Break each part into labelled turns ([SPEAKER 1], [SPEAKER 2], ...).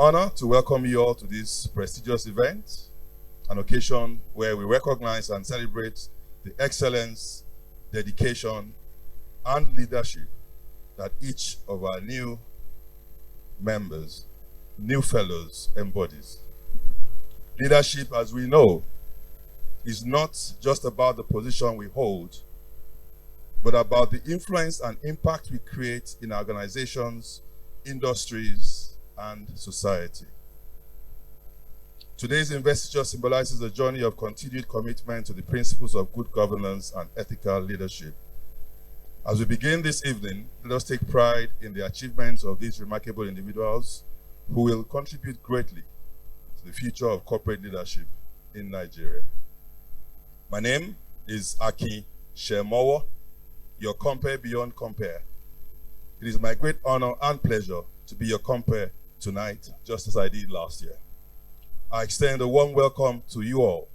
[SPEAKER 1] honor to welcome you all to this prestigious event, an occasion where we recognize and celebrate the excellence, dedication, and leadership that each of our new members, new fellows, embodies. Leadership, as we know, is not just about the position we hold, but about the influence and impact we create in organizations, industries, and society. Today's investiture symbolizes a journey of continued commitment to the principles of good governance and ethical leadership. As we begin this evening, let us take pride in the achievements of these remarkable individuals who will contribute greatly to the future of corporate leadership in Nigeria. My name is Aki Shemowo, your compare beyond compare. It is my great honor and pleasure to be your compare tonight, just as I did last year. I extend a warm welcome to you all.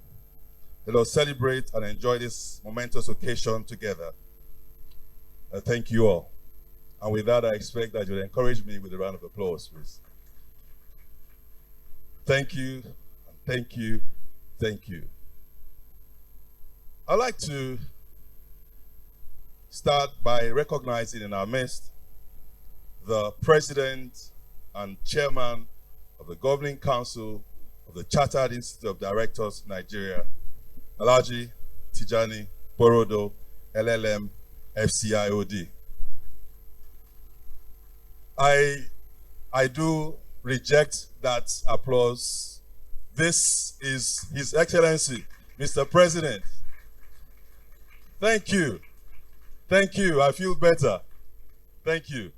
[SPEAKER 1] Let us celebrate and enjoy this momentous occasion together. Thank you all. And with that, I expect that you'll encourage me with a round of applause, please. Thank you, thank you, thank you. I'd like to start by recognizing in our midst the President and Chairman of the Governing Council of the Chartered Institute of Directors, Nigeria, Alhaji Tijani Borodo, LLM, FCIOD. I do reject that applause. This is His Excellency, Mr. President. Thank you. Thank you. I feel better. Thank you.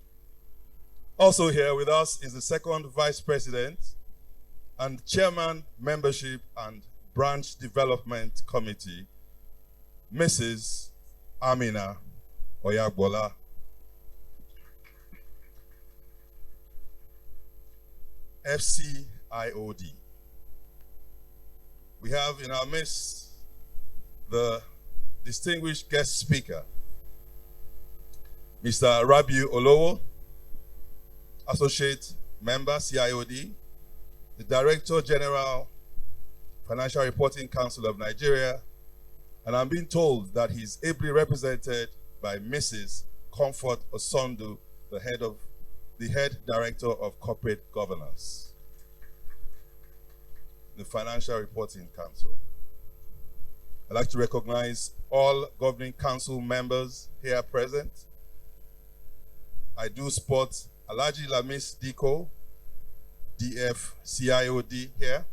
[SPEAKER 1] Also here with us is the second Vice President and Chairman, Membership and Branch Development Committee, Mrs. Amina Oyagbola. FCIoD. We have in our midst the distinguished guest speaker, Mr. Rabiu Olowo, Associate Member, CIoD, the Director General, Financial Reporting Council of Nigeria, and I'm being told that he's ably represented by Mrs. Comfort Osondu, the head Director of Corporate Governance, the Financial Reporting Council. I'd like to recognize all Governing Council members here present. I do spot Alhaji Lamis Diko, DF CIoD here.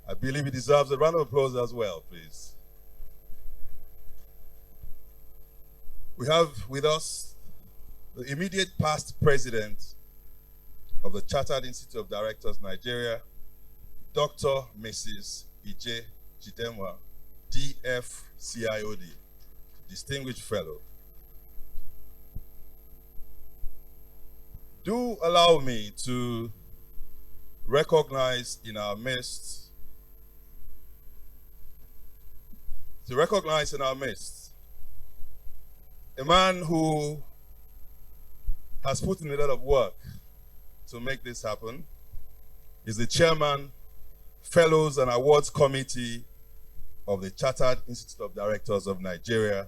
[SPEAKER 1] I believe he deserves a round of applause as well, please. We have with us the immediate past president of the Chartered Institute of Directors, Nigeria, Dr. Mrs. Ije Jidemwa, DF CIoD, Distinguished Fellow. Do allow me to recognize in our midst, a man who has put in a lot of work to make this happen. Is the Chairman, Fellows and Awards Committee of the Chartered Institute of Directors of Nigeria.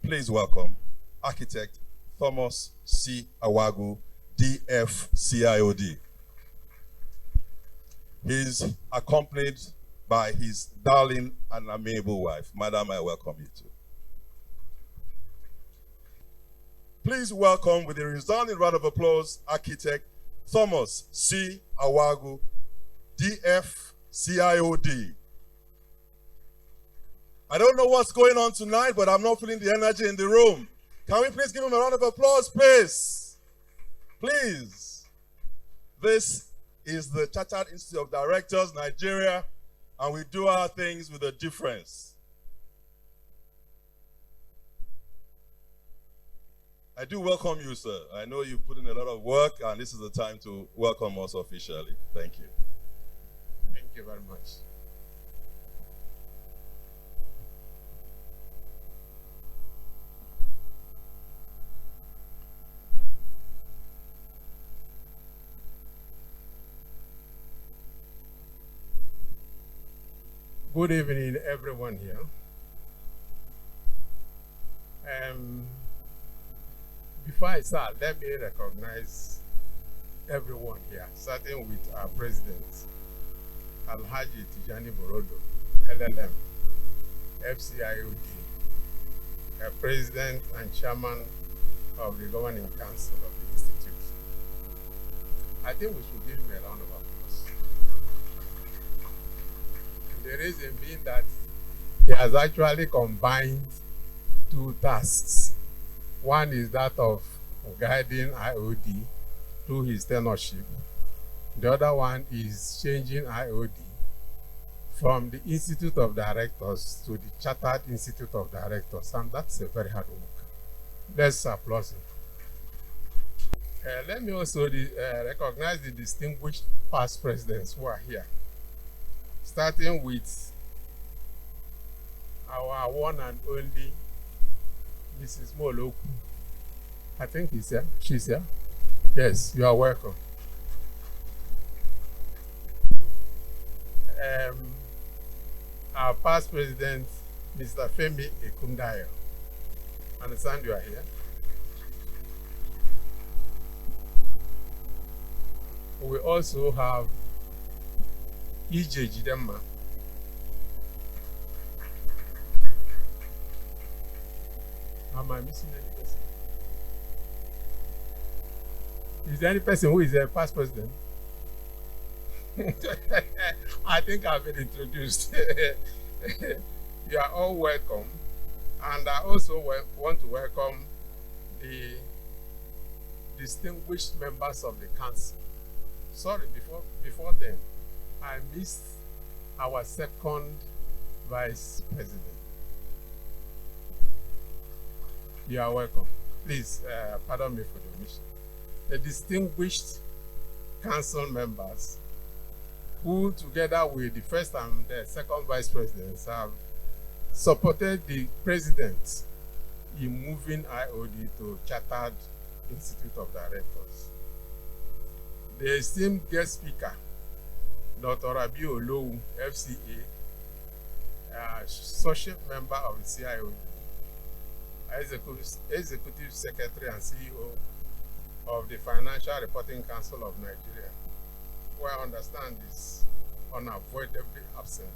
[SPEAKER 1] Please welcome Architect Thomas C. Awagu, DF CIoD. He's accompanied by his darling and amiable wife. Madam, I welcome you too. Please welcome with a resounding round of applause, Architect Thomas C. Awagu, DF CIoD. I don't know what's going on tonight, but I'm not feeling the energy in the room. Can we please give him a round of applause, please? Please. This is the Chartered Institute of Directors, Nigeria, and we do our things with a difference. I do welcome you, sir. I know you've put in a lot of work, and this is the time to welcome us officially. Thank you.
[SPEAKER 2] Thank you very much. Good evening, everyone here. Before I start, let me recognize everyone here, starting with our president, Alhaji Tijani Borodo, LLM, FCIoD, president and chairman of the governing council of the institute. I think we should give him a round of applause. The reason being that he has actually combined two tasks. One is that of guiding IOD through his tenureship. The other one is changing IOD from the Institute of Directors to the Chartered Institute of Directors, and that's a very hard work. Let's applaud him. Let me also recognize the distinguished past presidents who are here, starting with our one and only Mrs. Moloku. I think he's here. She's here. Yes, you are welcome. Our past president, Mr. Femi Ekundayo. Understand you are here. We also have EJ Jidema. Am I missing any person? Is there any person who is a past president? I think I've been introduced. You are all welcome. And I also want to welcome the distinguished members of the council. Sorry, before then, I missed our second vice president. You are welcome. Please, pardon me for the omission. The distinguished council members who, together with the first and the second vice presidents, have supported the president in moving IOD to Chartered Institute of Directors. The esteemed guest speaker, Dr. Abi Olowu, FCA, associate member of the CIoD, Executive Secretary and CEO of the Financial Reporting Council of Nigeria, who I understand is unavoidably absent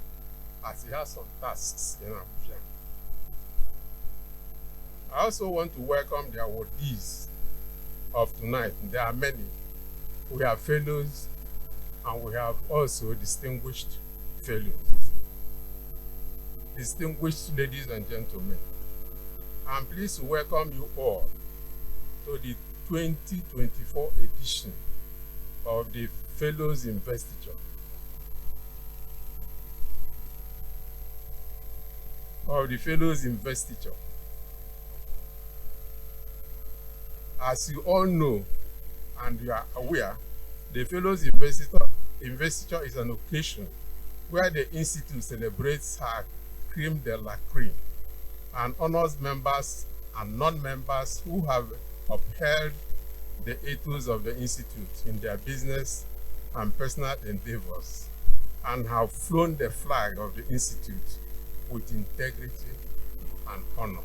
[SPEAKER 2] as he has some tasks in Abuja. I also want to welcome the awardees of tonight. There are many. We have fellows and we have also distinguished fellows. Distinguished ladies and gentlemen, I'm pleased to welcome you all to the 2024 edition of the Fellows Investiture. As you all know, and you are aware, the Fellows Investiture is an occasion where the Institute celebrates her creme de la creme and honors members and non-members who have upheld the ethos of the Institute in their business and personal endeavors and have flown the flag of the Institute with integrity and honor.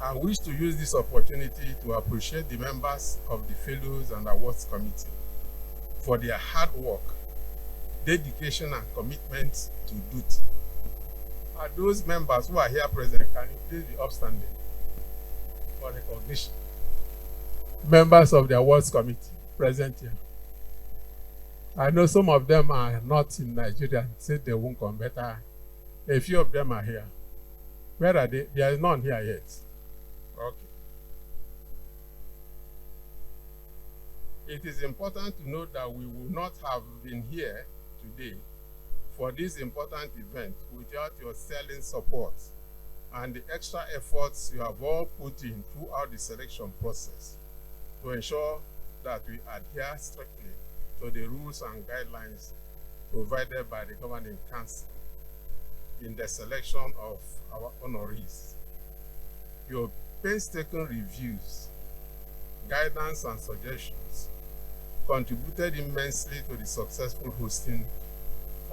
[SPEAKER 2] I wish to use this opportunity to appreciate the members of the Fellows and Awards Committee for their hard work, dedication, and commitment to duty. Are those members who are here present, can you please be upstanding for recognition? Members of the Awards Committee present here. I know some of them are not in Nigeria and say they won't come, but a few of them are here. Where are they? There is none here yet. Okay. It is important to note that we would not have been here today for this important event without your sterling support and the extra efforts you have all put in throughout the selection process to ensure that we adhere strictly to the rules and guidelines provided by the Governing Council in the selection of our honorees. Your painstaking reviews, guidance, and suggestions contributed immensely to the successful hosting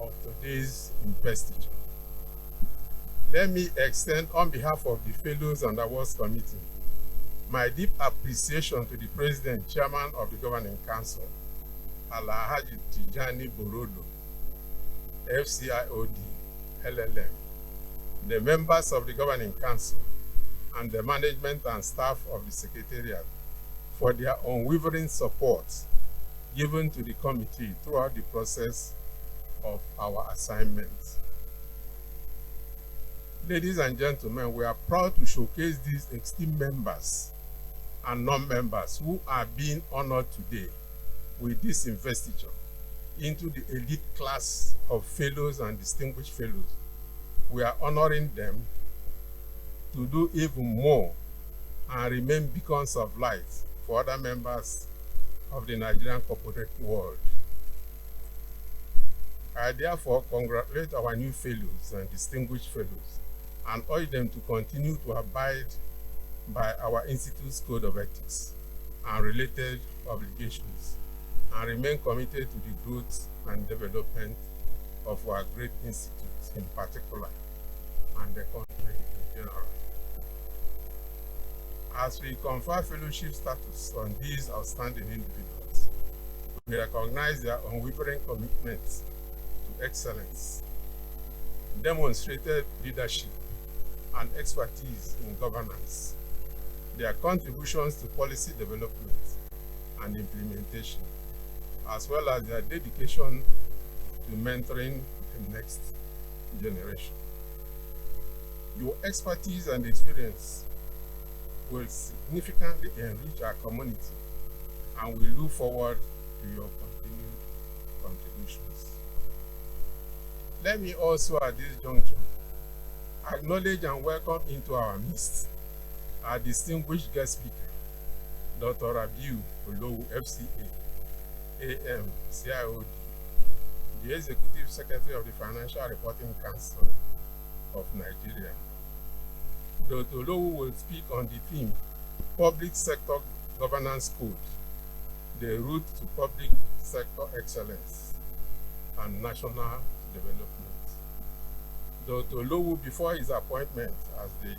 [SPEAKER 2] of today's investiture. Let me extend, on behalf of the Fellows and Awards Committee, my deep appreciation to the President, Chairman of the Governing Council, Alhaji Tijani Borodo, FCIOD, LLM, the members of the Governing Council, and the management and staff of the Secretariat for their unwavering support given to the committee throughout the process of our assignments. Ladies and gentlemen, we are proud to showcase these esteemed members and non-members who are being honored today with this investiture into the elite class of fellows and distinguished fellows. We are honoring them to do even more and remain beacons of light for other members of the Nigerian corporate world. I therefore congratulate our new fellows and distinguished fellows and urge them to continue to abide by our Institute's Code of Ethics and related obligations and remain committed to the growth and development of our great institute in particular and the country in general. As we confer fellowship status on these outstanding individuals, we recognize their unwavering commitment to excellence, demonstrated leadership and expertise in governance, their contributions to policy development and implementation, as well as their dedication to mentoring the next generation. Your expertise and experience will significantly enrich our community, and we look forward to your continued contributions. Let me also at this juncture acknowledge and welcome into our midst our distinguished guest speaker, Dr. Rabiu Olowu, FCA, AM, CIoD, the Executive Secretary of the Financial Reporting Council of Nigeria. Dr. Olowu will speak on the theme, Public Sector Governance Code, the route to public sector excellence and national development. Dr. Olowu, before his appointment as the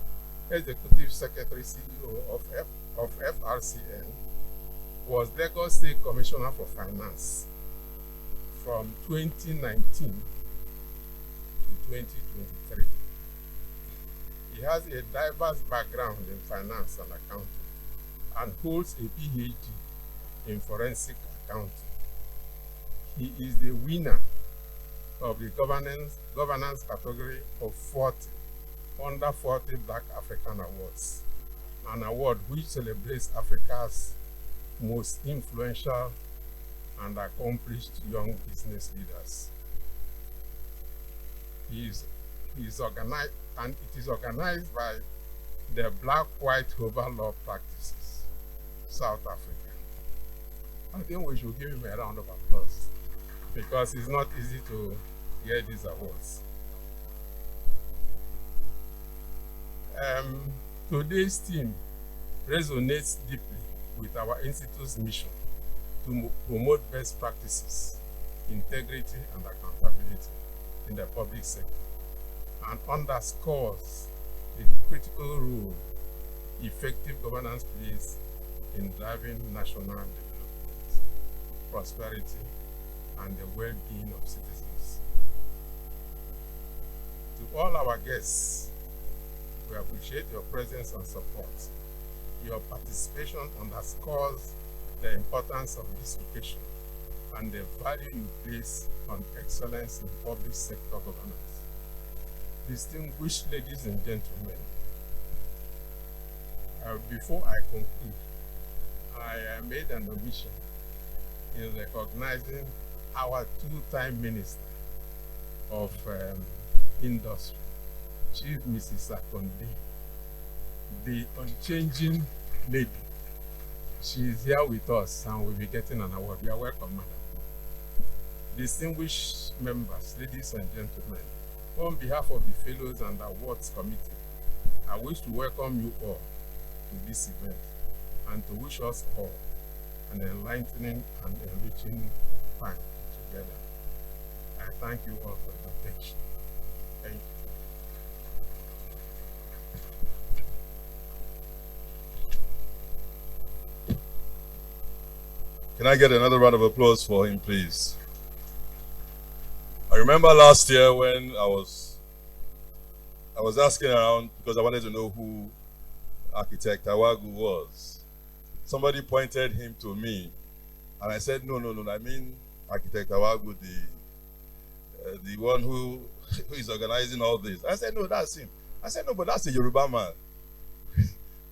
[SPEAKER 2] Executive Secretary CEO of FRCN, was Lagos State Commissioner for Finance from 2019 to 2023. He has a diverse background in finance and accounting and holds a PhD in forensic accounting. He is the winner of the governance category of 40 Under 40 Black African Awards, an award which celebrates Africa's most influential and accomplished young business leaders. It is organized by the Black-White Overlaw Practices, South Africa. I think we should give him a round of applause because it's not easy to get these awards. Today's theme resonates deeply with our Institute's mission to promote best practices, integrity, and accountability in the public sector, and underscores the critical role effective governance plays in driving national development, prosperity, and the well-being of citizens. To all our guests, we appreciate your presence and support. Your participation underscores the importance of this occasion and the value you place on excellence in public sector governance. Distinguished ladies and gentlemen, before I conclude, I made an omission in recognizing our two-time Minister of Industry, Chief Mrs. Akonde, the unchanging lady. She is here with us and will be getting an award. You are welcome, madam. Distinguished members, ladies and gentlemen, on behalf of the Fellows and Awards Committee, I wish to welcome you all to this event and to wish us all an enlightening and enriching time together. I thank you all for your attention. Thank you.
[SPEAKER 1] Can I get another round of applause for him, please? I remember last year when I was asking around because I wanted to know who architect Awagu was. Somebody pointed him to me, and I said, no, I mean architect Awagu, the one who is organizing all this. I said, no, that's him. I said, no, but that's the Yoruba man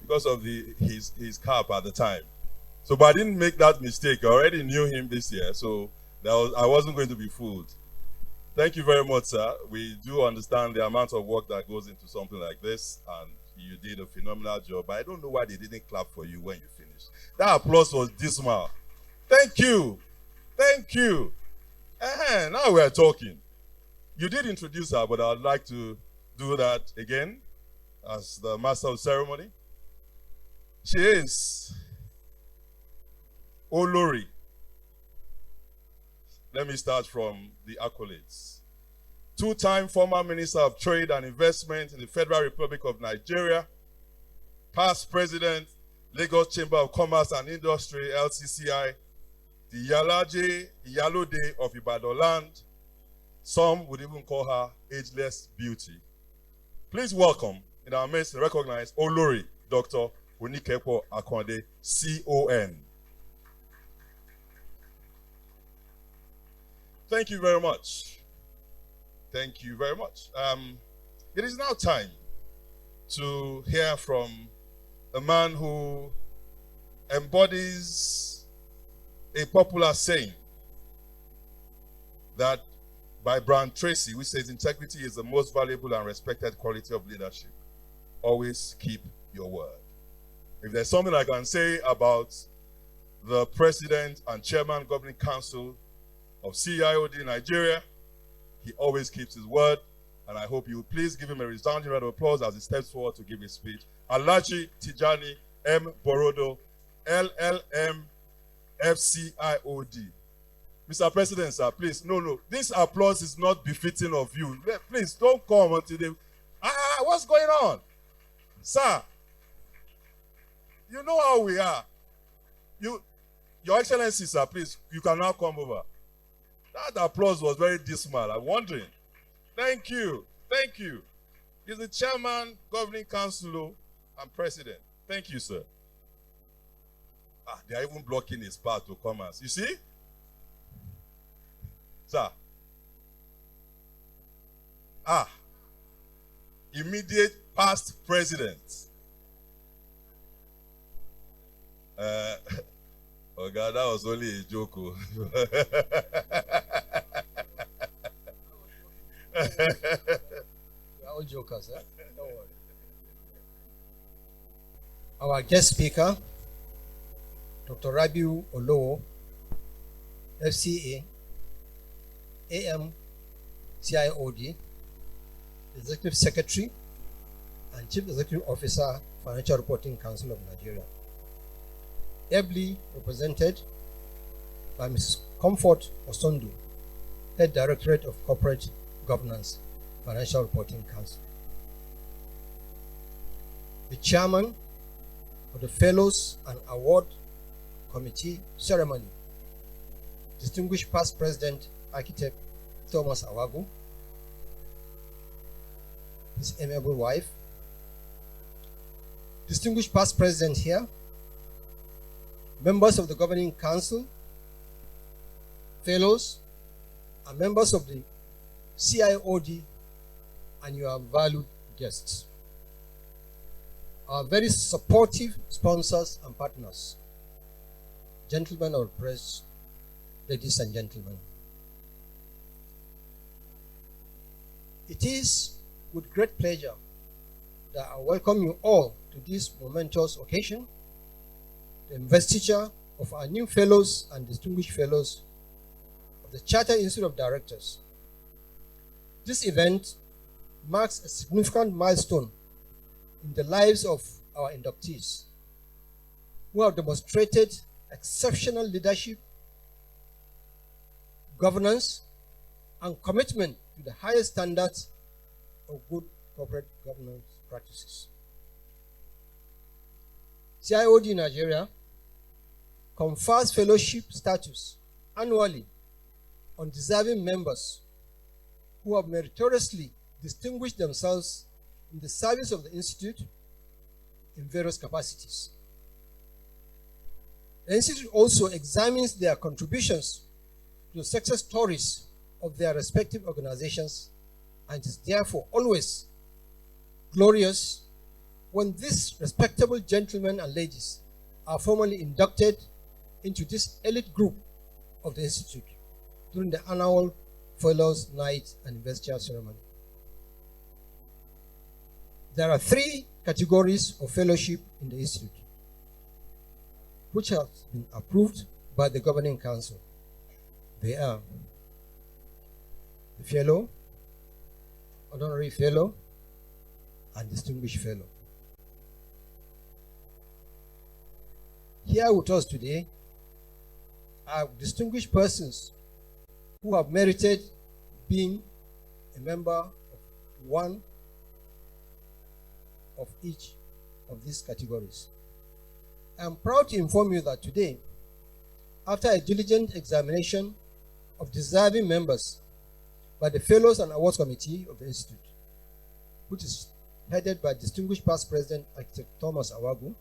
[SPEAKER 1] because of his cap at the time. So, but I didn't make that mistake. I already knew him this year, so I wasn't going to be fooled. Thank you very much, sir. We do understand the amount of work that goes into something like this, and you did a phenomenal job. But I don't know why they didn't clap for you when you finished. That applause was dismal. Thank you. Thank you. Now we're talking. You did introduce her, but I'd like to do that again as the master of ceremony. She is Honorary. Let me start from the accolades. Two-time former Minister of Trade and Investment in the Federal Republic of Nigeria, past President, Lagos Chamber of Commerce and Industry, LCCI, the Iyalode of Ibadan land. Some would even call her ageless beauty. Please welcome, in our midst, recognize Honorary Dr. Onikepo Akonde, CON. Thank you very much. Thank you very much. It is now time to hear from a man who embodies a popular saying that by Brian Tracy, which says integrity is the most valuable and respected quality of leadership. Always keep your word. If there's something I can say about the President and Chairman Governing Council of CIoD Nigeria, he always keeps his word, and I hope you will please give him a resounding round of applause as he steps forward to give his speech. Alhaji Tijani M. Borodo, LLM FCIOD. Mr. President, sir, please, no, this applause is not befitting of you. Please, don't come until they... what's going on? Sir, you know how we are. Your Excellency, sir, please, you can now come over. That applause was very dismal. I'm wondering. Thank you. Thank you. He's the Chairman, Governing Council, and President. Thank you, sir. They are even blocking his path to commerce. You see? Sir. Immediate past president. Oh God, that was only a joke.
[SPEAKER 3] We're all jokers, eh? Don't worry. Our guest speaker, Dr. Rabiu Olowo, FCA, AM, CIoD, Executive Secretary, and Chief Executive Officer, Financial Reporting Council of Nigeria. Ably represented by Mrs. Comfort Osondu, Head Directorate of Corporate Governance, Financial Reporting Council. The Chairman of the Fellows and Award Committee Ceremony, Distinguished Past President, Architect Thomas Awagu, his amiable wife, Distinguished Past President here, members of the Governing Council, Fellows, and members of the CIoD, and your valued guests. Our very supportive sponsors and partners, gentlemen of the press, ladies and gentlemen. It is with great pleasure that I welcome you all to this momentous occasion, the investiture of our new fellows and distinguished fellows of the Chartered Institute of Directors. This event marks a significant milestone in the lives of our inductees, who have demonstrated exceptional leadership, governance, and commitment to the highest standards of good corporate governance practices. CIoD Nigeria confers fellowship status annually on deserving members who have meritoriously distinguished themselves in the service of the Institute in various capacities. The Institute also examines their contributions to the success stories of their respective organizations, and is therefore always glorious when these respectable gentlemen and ladies are formally inducted into this elite group of the Institute during the annual Fellows Night and Investiture ceremony. There are 3 categories of fellowship in the Institute, which have been approved by the Governing Council. They are the Fellow, Honorary Fellow, and Distinguished Fellow. Here with us today are distinguished persons who have merited being a member of one of each of these categories. I am proud to inform you that today, after a diligent examination of deserving members by the Fellows and Awards Committee of the Institute, which is headed by Distinguished Past President Architect Thomas Awagu,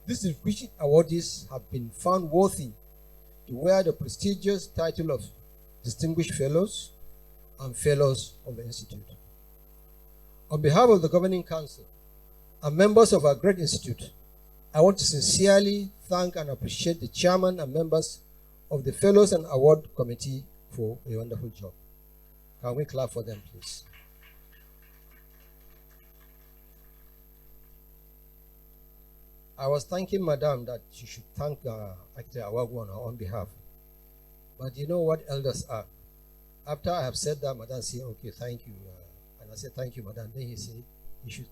[SPEAKER 3] these distinguished awardees have been found worthy to wear the prestigious title of Distinguished Fellows and Fellows of the Institute. On behalf of the Governing Council and members of our great Institute, I want to sincerely thank and appreciate the chairman and members of the Fellows and Award Committee for a wonderful job. Can we clap for them, please? I was thanking Madam that she should thank Actor Awagu on her own behalf. But you know what elders are. After I have said that, Madam said, okay, thank you. And I said, thank you, Madam. Then he said, you should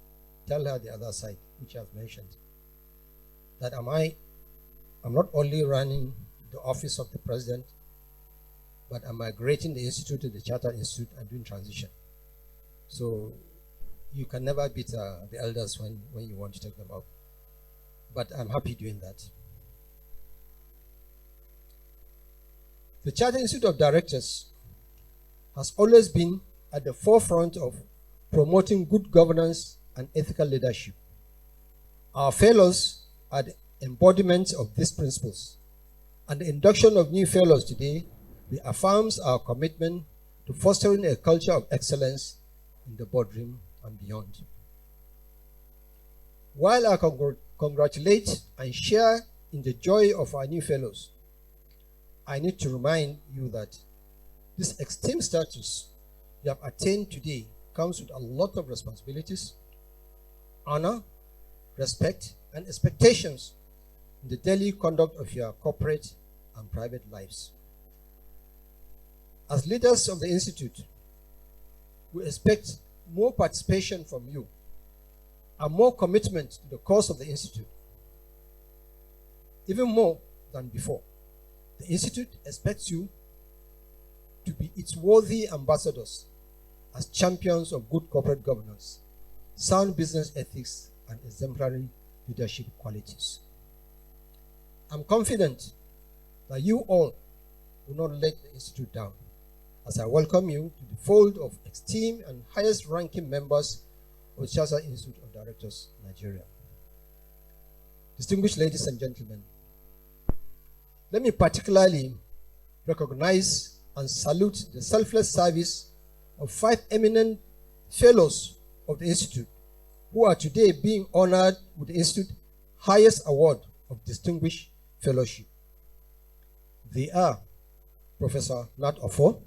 [SPEAKER 3] tell her the other side, which I've mentioned. That I'm not only running the office of the president, but I'm migrating the institute to the Charter Institute and doing transition. So you can never beat the elders when you want to take them up. But I'm happy doing that. The Charter Institute of Directors has always been at the forefront of promoting good governance and ethical leadership. Our fellows are the embodiment of these principles, and the induction of new fellows today reaffirms our commitment to fostering a culture of excellence in the boardroom and beyond. While I congratulate and share in the joy of our new fellows, I need to remind you that this esteemed status you have attained today comes with a lot of responsibilities, honor, respect, and expectations in the daily conduct of your corporate and private lives. As leaders of the Institute, we expect more participation from you and more commitment to the cause of the Institute, even more than before. The Institute expects you to be its worthy ambassadors as champions of good corporate governance, sound business ethics, and exemplary leadership qualities. I'm confident that you all will not let the Institute down, as I welcome you to the fold of esteemed and highest ranking members of the CIoD Institute of Directors, Nigeria. Distinguished ladies and gentlemen, let me particularly recognize and salute the selfless service of 5 eminent fellows of the Institute who are today being honored with the Institute's highest award of Distinguished Fellowship. They are Professor Nat Ofo,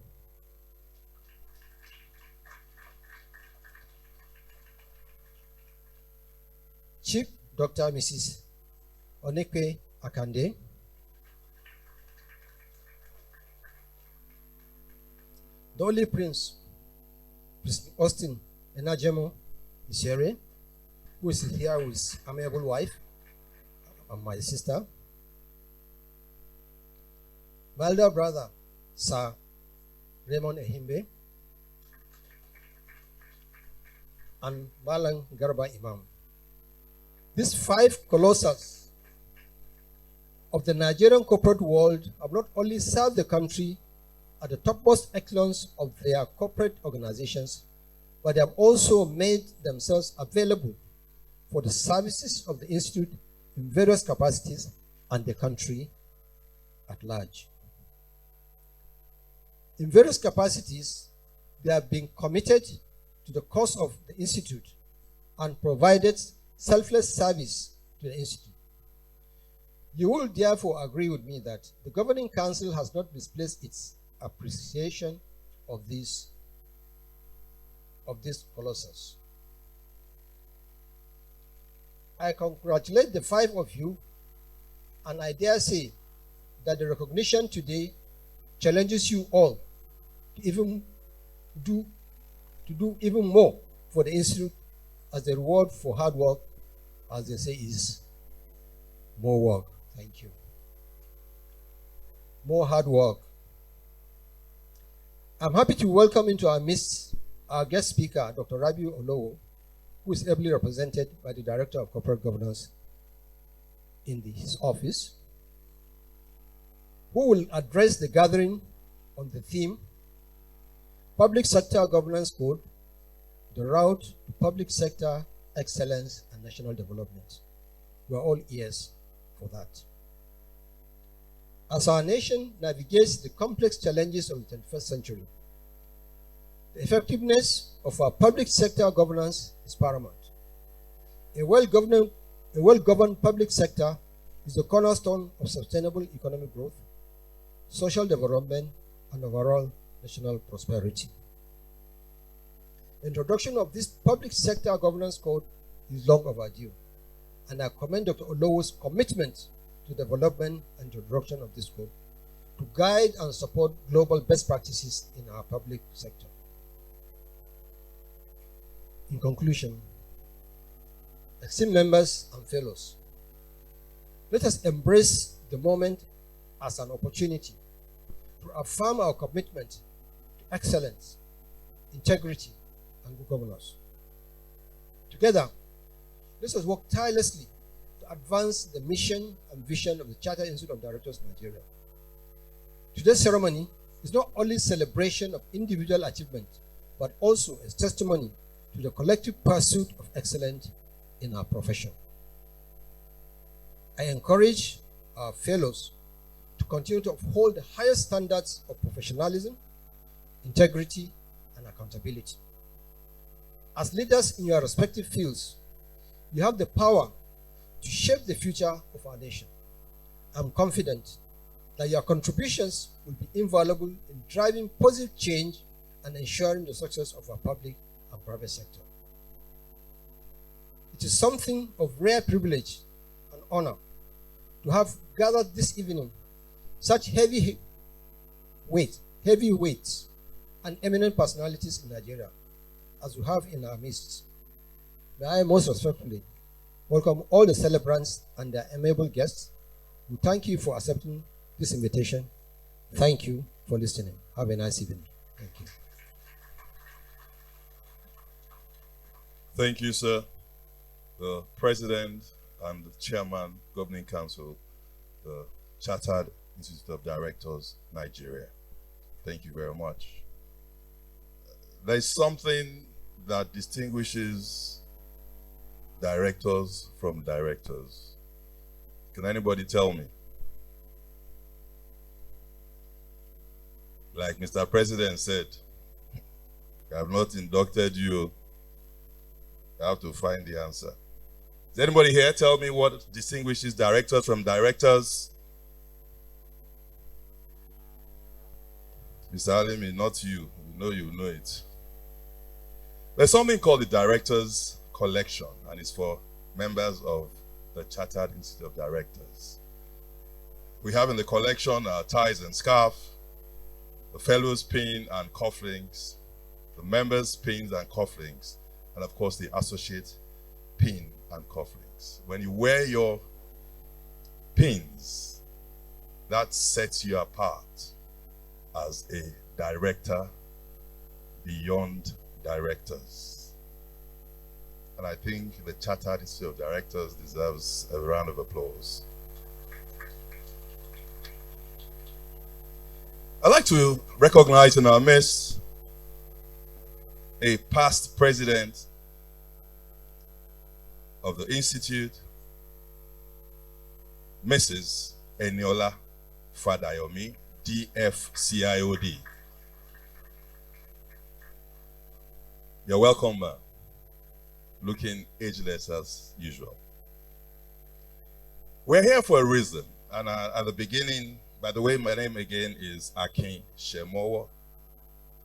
[SPEAKER 3] Chief Dr. Mrs. Onekwe Akande, the only Prince Austin Enajemo Ishere, who is here with his amiable wife and my sister, my elder brother, Sir Raymond Ehimbe, and Malang Garba Imam. These five colossus of the Nigerian corporate world have not only served the country at the topmost echelons of their corporate organizations, but they have also made themselves available for the services of the Institute in various capacities and the country at large. In various capacities, they have been committed to the cause of the Institute and provided selfless service to the Institute. You will therefore agree with me that the Governing Council has not misplaced its appreciation of this colossus. I congratulate the five of you, and I dare say that the recognition today challenges you all to do even more for the Institute, as the reward for hard work, as they say, is more work. Thank you. More hard work. I'm happy to welcome into our midst our guest speaker, Dr. Rabiu Olowo, who is ably represented by the Director of Corporate Governance in his office, who will address the gathering on the theme, Public Sector Governance Code, the Route to Public Sector Excellence and National Development. We are all ears for that. As our nation navigates the complex challenges of the 21st century, the effectiveness of our public sector governance is paramount. A well-governed public sector is the cornerstone of sustainable economic growth, social development, and overall national prosperity. The introduction of this public sector governance code is long overdue, and I commend Dr. Olowo's commitment to development and introduction of this code to guide and support global best practices in our public sector. In conclusion, esteemed members and fellows, let us embrace the moment as an opportunity to affirm our commitment to excellence, integrity, and good governance. Together, let us work tirelessly to advance the mission and vision of the Chartered Institute of Directors Nigeria. Today's ceremony is not only a celebration of individual achievement, but also a testimony to the collective pursuit of excellence in our profession. I encourage our fellows to continue to uphold the highest standards of professionalism, integrity, and accountability. As leaders in your respective fields, you have the power to shape the future of our nation. I'm confident that your contributions will be invaluable in driving positive change and ensuring the success of our public and private sector. It is something of rare privilege and honor to have gathered this evening such heavyweights and eminent personalities in Nigeria as we have in our midst. May I most respectfully welcome all the celebrants and their amiable guests. We thank you for accepting this invitation. Thank you for listening. Have a nice evening. Thank you.
[SPEAKER 1] Thank you, sir. The President and the Chairman, Governing Council, the Chartered Institute of Directors, Nigeria. Thank you very much. There's something that distinguishes directors from directors. Can anybody tell me? Like Mr. President said, I have not inducted you. I have to find the answer. Does anybody here tell me what distinguishes directors from directors? Mr. Alimi, not you. You know it. There's something called the Directors Collection, and it's for members of the Chartered Institute of Directors. We have in the collection ties and scarf, the Fellows pin and cufflinks, the members pins and cufflinks, and of course the associate pin and cufflinks. When you wear your pins, that sets you apart as a director beyond directors. And I think the Chartered Institute of Directors deserves a round of applause. I'd like to recognize in our midst a past president of the Institute, Mrs. Eniola Fadayomi, DF CIoD. You're welcome, ma'am. Looking ageless as usual. We're here for a reason, and at the beginning, by the way, my name again is Akin Shemowo.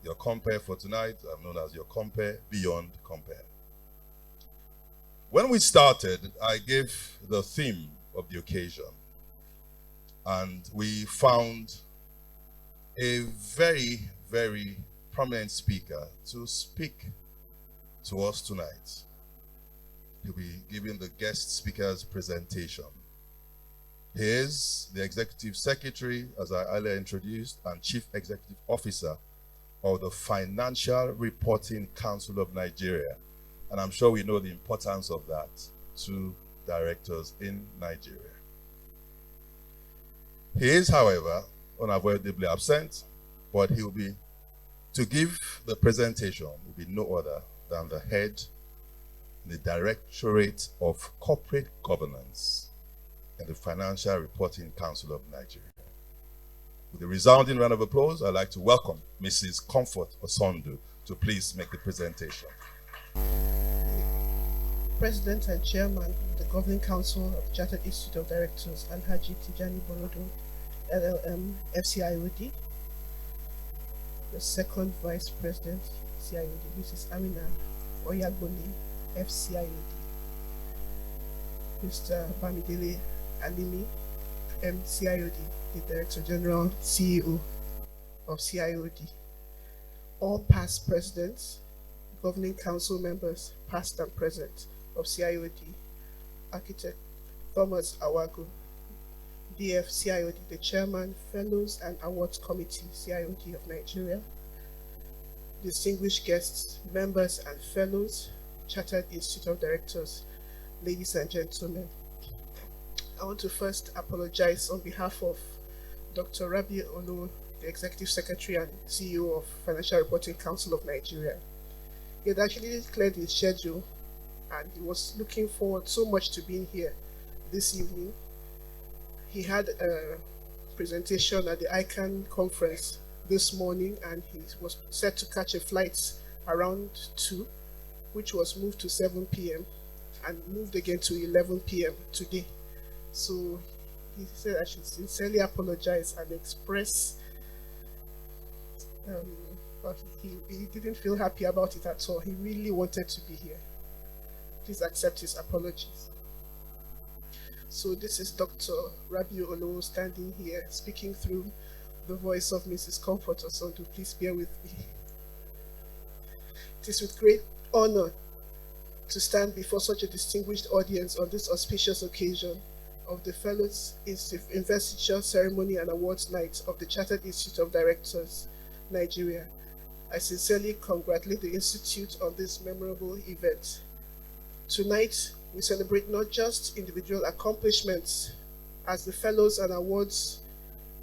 [SPEAKER 1] Your compare for tonight, I'm known as your compare beyond compare. When we started, I gave the theme of the occasion, and we found a very, very prominent speaker to speak to us tonight. He'll be giving the guest speaker's presentation. He is the Executive Secretary, as I earlier introduced, and Chief Executive Officer of the Financial Reporting Council of Nigeria. And I'm sure we know the importance of that to directors in Nigeria. He is, however, unavoidably absent, but he will be, to give the presentation, will be no other than the head, the Directorate of Corporate Governance in the Financial Reporting Council of Nigeria. With a resounding round of applause, I'd like to welcome Mrs. Comfort Osondu to please make the presentation.
[SPEAKER 4] President and Chairman of the Governing Council of Chartered Institute of Directors, Alhaji Tijani Borodo, LLM, FCIoD. The second Vice President, CIoD, Mrs. Amina Oyagboli, FCIoD. Mr. Bamidele Alimi, MCIoD, the Director General, CEO of CIoD. All past presidents, Governing Council members, past and present, of CIoD, Architect Thomas Awago, DF CIoD, the Chairman, Fellows and Awards Committee, CIoD of Nigeria, distinguished guests, members and fellows, Chartered Institute of Directors, ladies and gentlemen. I want to first apologize on behalf of Dr. Rabi Olu, the Executive Secretary and CEO of Financial Reporting Council of Nigeria. He had actually cleared his schedule and he was looking forward so much to being here this evening. He had a presentation at the ICANN conference this morning and he was set to catch a flight around 2, which was moved to 7 p.m. and moved again to 11 p.m. today. So he said I should sincerely apologize and express but he didn't feel happy about it at all. He really wanted to be here. Please accept his apologies. So this is Dr. Rabi Olo standing here speaking through the voice of Mrs. Comfort Osondu. Please bear with me. It is with great honor to stand before such a distinguished audience on this auspicious occasion of the Fellows Investiture Ceremony and Awards Night of the Chartered Institute of Directors, Nigeria. I sincerely congratulate the Institute on this memorable event. Tonight, we celebrate not just individual accomplishments, as the Fellows and Awards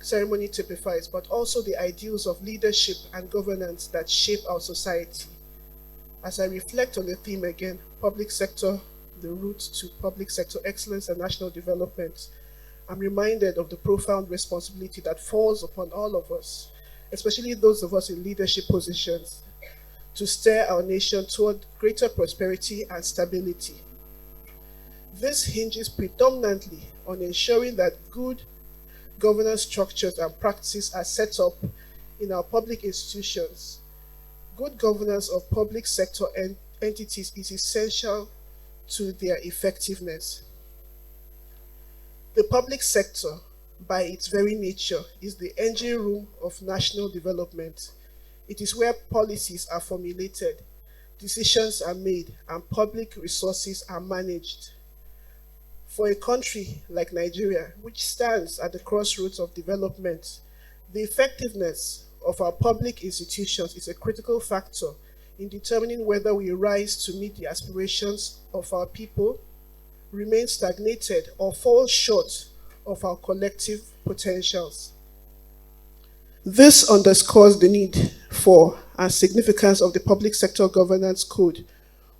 [SPEAKER 4] ceremony typifies, but also the ideals of leadership and governance that shape our society. As I reflect on the theme again, public sector, the route to public sector excellence and national development, I'm reminded of the profound responsibility that falls upon all of us, especially those of us in leadership positions, to steer our nation toward greater prosperity and stability. This hinges predominantly on ensuring that good governance structures and practices are set up in our public institutions. Good governance of public sector entities is essential to their effectiveness. The public sector, by its very nature, is the engine room of national development. It is where policies are formulated, decisions are made, and public resources are managed. For a country like Nigeria, which stands at the crossroads of development, the effectiveness of our public institutions is a critical factor in determining whether we rise to meet the aspirations of our people, remain stagnated, or fall short of our collective potentials. This underscores the need for and significance of the Public Sector Governance Code,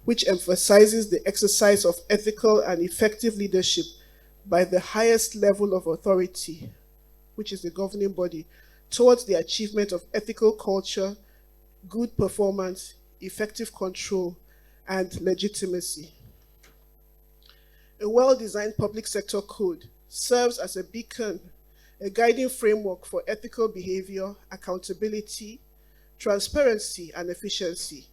[SPEAKER 4] which emphasizes the exercise of ethical and effective leadership by the highest level of authority, which is the governing body, towards the achievement of ethical culture, good performance, effective control, and legitimacy. A well-designed public sector code serves as a beacon, a guiding framework for ethical behavior, accountability, transparency, and efficiency.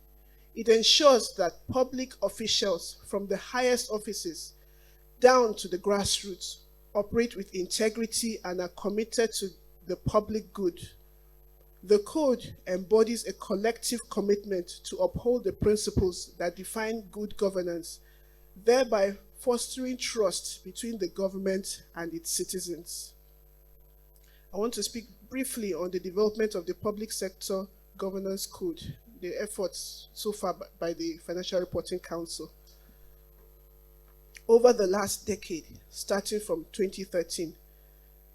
[SPEAKER 4] It ensures that public officials from the highest offices down to the grassroots operate with integrity and are committed to the public good. The code embodies a collective commitment to uphold the principles that define good governance, thereby fostering trust between the government and its citizens. I want to speak briefly on the development of the Public Sector Governance Code, the efforts so far by the Financial Reporting Council. Over the last decade, starting from 2013,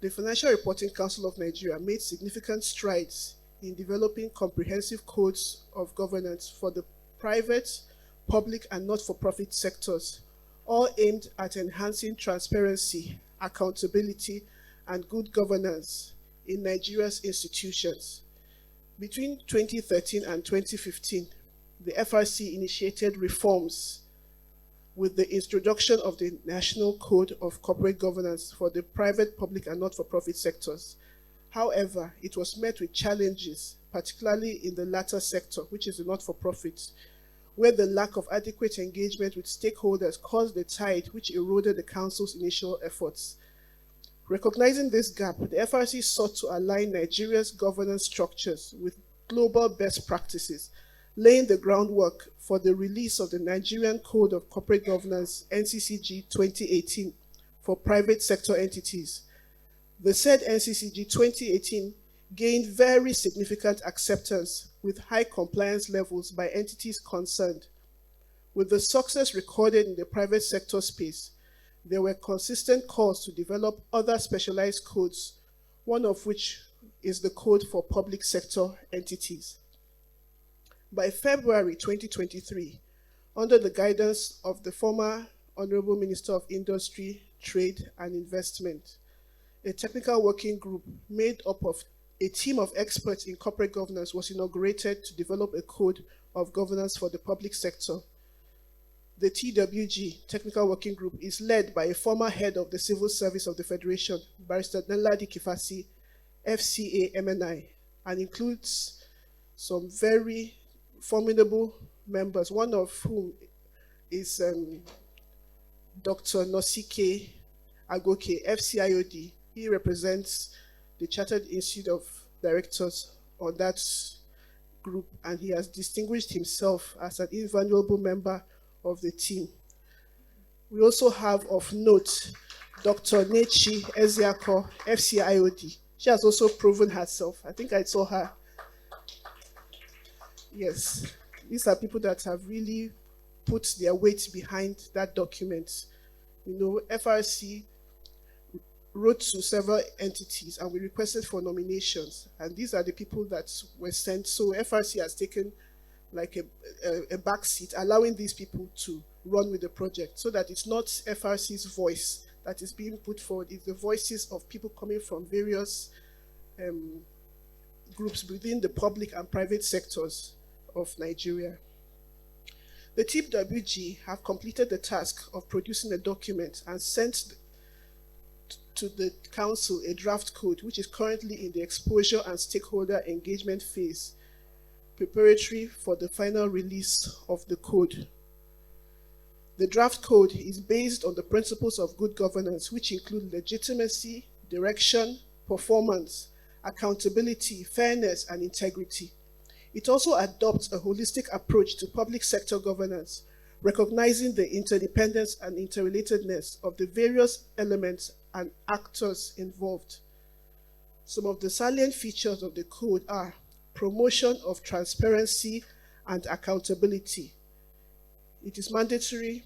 [SPEAKER 4] the Financial Reporting Council of Nigeria made significant strides in developing comprehensive codes of governance for the private, public, and not-for-profit sectors, all aimed at enhancing transparency, accountability, and good governance in Nigeria's institutions. Between 2013 and 2015, the FRC initiated reforms with the introduction of the National Code of Corporate Governance for the private, public, and not-for-profit sectors. However, it was met with challenges, particularly in the latter sector, which is the not-for-profit, where the lack of adequate engagement with stakeholders caused the tide which eroded the Council's initial efforts. Recognizing this gap, the FRC sought to align Nigeria's governance structures with global best practices, laying the groundwork for the release of the Nigerian Code of Corporate Governance, NCCG 2018, for private sector entities. The said NCCG 2018 gained very significant acceptance with high compliance levels by entities concerned. With the success recorded in the private sector space, there were consistent calls to develop other specialized codes, one of which is the Code for Public Sector Entities. By February 2023, under the guidance of the former Honorable Minister of Industry, Trade and Investment, a technical working group made up of a team of experts in corporate governance was inaugurated to develop a code of governance for the public sector. The TWG, Technical Working Group, is led by a former head of the Civil Service of the Federation, Barrister Nladi Kifasi, FCA MNI, and includes some very formidable members, one of whom is Dr. Nosike Agoke, FCIoD. He represents the Chartered Institute of Directors on that group, and he has distinguished himself as an invaluable member of the team. We also have of note Dr. Nechi Eziako, FCIoD. She has also proven herself. I think I saw her. Yes, these are people that have really put their weight behind that document. You know, FRC wrote to several entities and we requested for nominations, and these are the people that were sent. So FRC has taken like a back seat, allowing these people to run with the project, so that it's not FRC's voice that is being put forward, it's the voices of people coming from various groups within the public and private sectors of Nigeria. The TWG have completed the task of producing a document and sent to the Council a draft code, which is currently in the exposure and stakeholder engagement phase, preparatory for the final release of the code. The draft code is based on the principles of good governance, which include legitimacy, direction, performance, accountability, fairness, and integrity. It also adopts a holistic approach to public sector governance, recognizing the interdependence and interrelatedness of the various elements and actors involved. Some of the salient features of the code are promotion of transparency and accountability. It is mandatory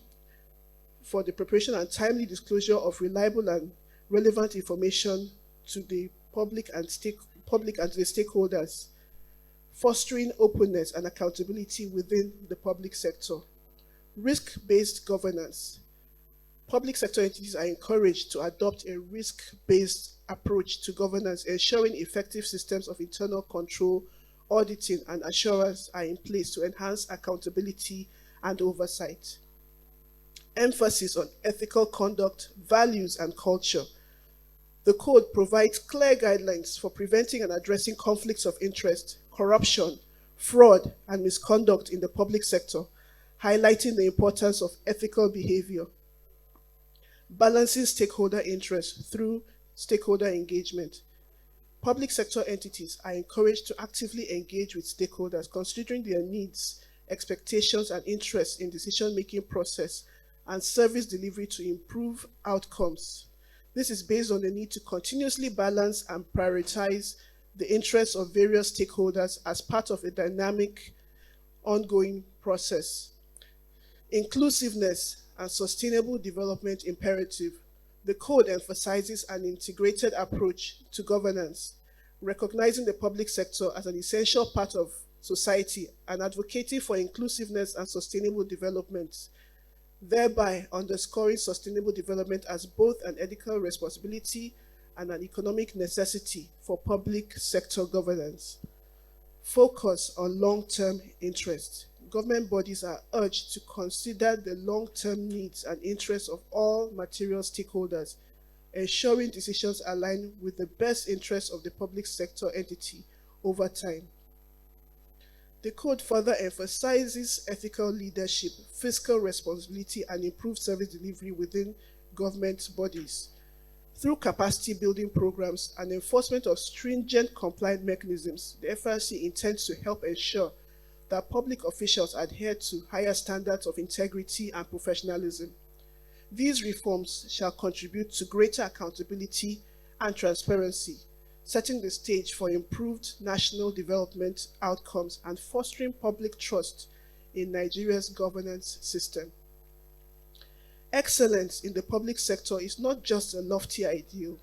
[SPEAKER 4] for the preparation and timely disclosure of reliable and relevant information to the public and the stakeholders, fostering openness and accountability within the public sector. Risk-based governance. Public sector entities are encouraged to adopt a risk-based approach to governance, ensuring effective systems of internal control, auditing, and assurance are in place to enhance accountability and oversight. Emphasis on ethical conduct, values, and culture. The code provides clear guidelines for preventing and addressing conflicts of interest, corruption, fraud, and misconduct in the public sector, highlighting the importance of ethical behavior. Balancing stakeholder interests through stakeholder engagement. Public sector entities are encouraged to actively engage with stakeholders, considering their needs, expectations, and interests in decision-making process and service delivery to improve outcomes. This is based on the need to continuously balance and prioritize the interests of various stakeholders as part of a dynamic, ongoing process. Inclusiveness and sustainable development imperative. The code emphasizes an integrated approach to governance, recognizing the public sector as an essential part of society and advocating for inclusiveness and sustainable development, thereby underscoring sustainable development as both an ethical responsibility and an economic necessity for public sector governance. Focus on long-term interests. Government bodies are urged to consider the long-term needs and interests of all material stakeholders, ensuring decisions align with the best interests of the public sector entity over time. The code further emphasizes ethical leadership, fiscal responsibility, and improved service delivery within government bodies. Through capacity building programs and enforcement of stringent compliance mechanisms, the FRC intends to help ensure that public officials adhere to higher standards of integrity and professionalism. These reforms shall contribute to greater accountability and transparency, setting the stage for improved national development outcomes and fostering public trust in Nigeria's governance system. Excellence in the public sector is not just a lofty ideal,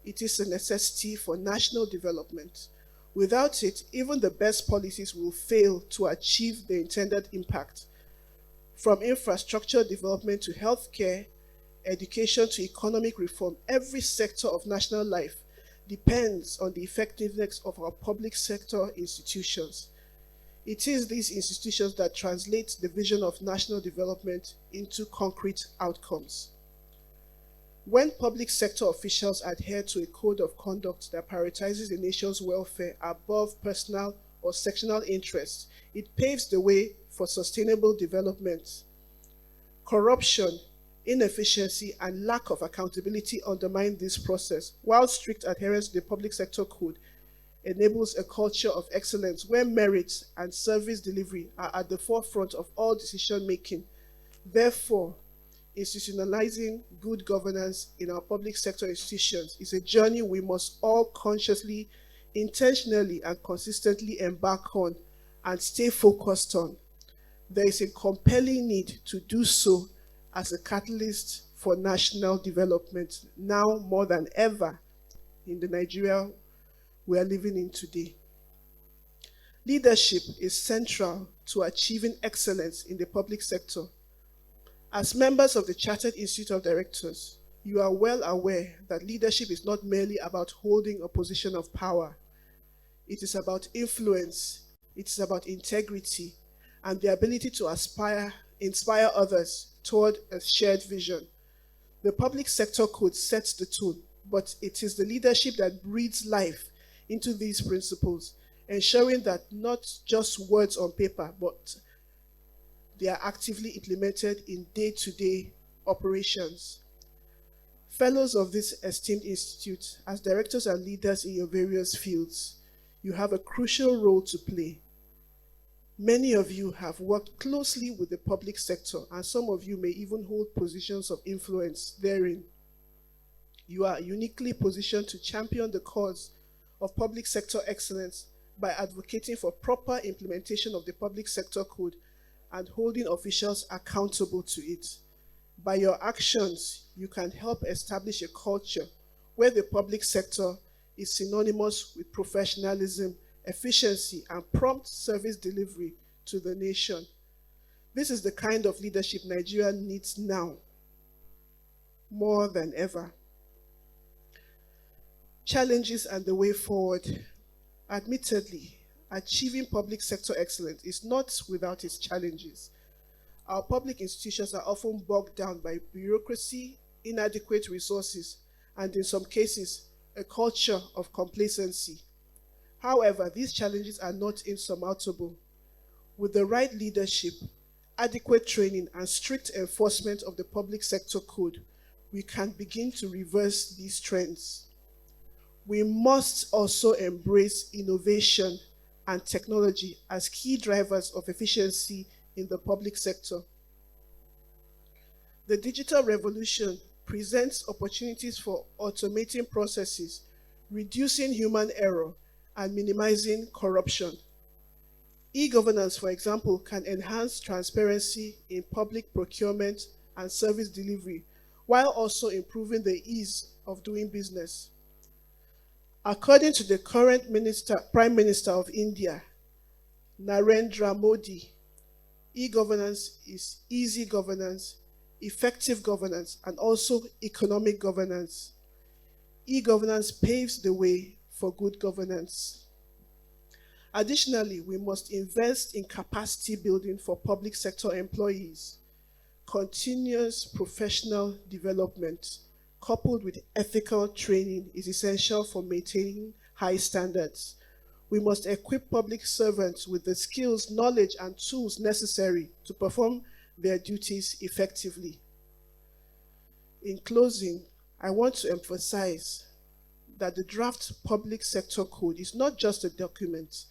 [SPEAKER 4] it is a necessity for national development. Without it, even the best policies will fail to achieve the intended impact. From infrastructure development to healthcare, education to economic reform, every sector of national life depends on the effectiveness of our public sector institutions. It is these institutions that translate the vision of national development into concrete outcomes. When public sector officials adhere to a code of conduct that prioritizes the nation's welfare above personal or sectional interests, it paves the way for sustainable development. Corruption, inefficiency, and lack of accountability undermine this process, while strict adherence to the public sector code enables a culture of excellence where merit and service delivery are at the forefront of all decision-making. Therefore, institutionalizing good governance in our public sector institutions is a journey we must all consciously, intentionally, and consistently embark on and stay focused on. There is a compelling need to do so as a catalyst for national development, now more than ever in the Nigeria we are living in today. Leadership is central to achieving excellence in the public sector. As members of the Chartered Institute of Directors, you are well aware that leadership is not merely about holding a position of power. It is about influence, it is about integrity, and the ability to inspire others toward a shared vision. The public sector code sets the tone, but it is the leadership that breathes life into these principles, ensuring that not just words on paper, but they are actively implemented in day-to-day operations. Fellows of this esteemed institute, as directors and leaders in your various fields, you have a crucial role to play. Many of you have worked closely with the public sector, and some of you may even hold positions of influence therein. You are uniquely positioned to champion the cause of public sector excellence by advocating for proper implementation of the public sector code and holding officials accountable to it. By your actions, you can help establish a culture where the public sector is synonymous with professionalism, efficiency, and prompt service delivery to the nation. This is the kind of leadership Nigeria needs now, more than ever. Challenges and the way forward. Admittedly, achieving public sector excellence is not without its challenges. Our public institutions are often bogged down by bureaucracy, inadequate resources, and in some cases, a culture of complacency. However, these challenges are not insurmountable. With the right leadership, adequate training, and strict enforcement of the public sector code, we can begin to reverse these trends. We must also embrace innovation and technology as key drivers of efficiency in the public sector. The digital revolution presents opportunities for automating processes, reducing human error, and minimizing corruption. E-governance, for example, can enhance transparency in public procurement and service delivery, while also improving the ease of doing business. According to the current Prime Minister of India, Narendra Modi, e-governance is easy governance, effective governance, and also economic governance. E-governance paves the way for good governance. Additionally, we must invest in capacity building for public sector employees. Continuous professional development, coupled with ethical training, is essential for maintaining high standards. We must equip public servants with the skills, knowledge, and tools necessary to perform their duties effectively. In closing, I want to emphasize that the draft public sector code is not just a document.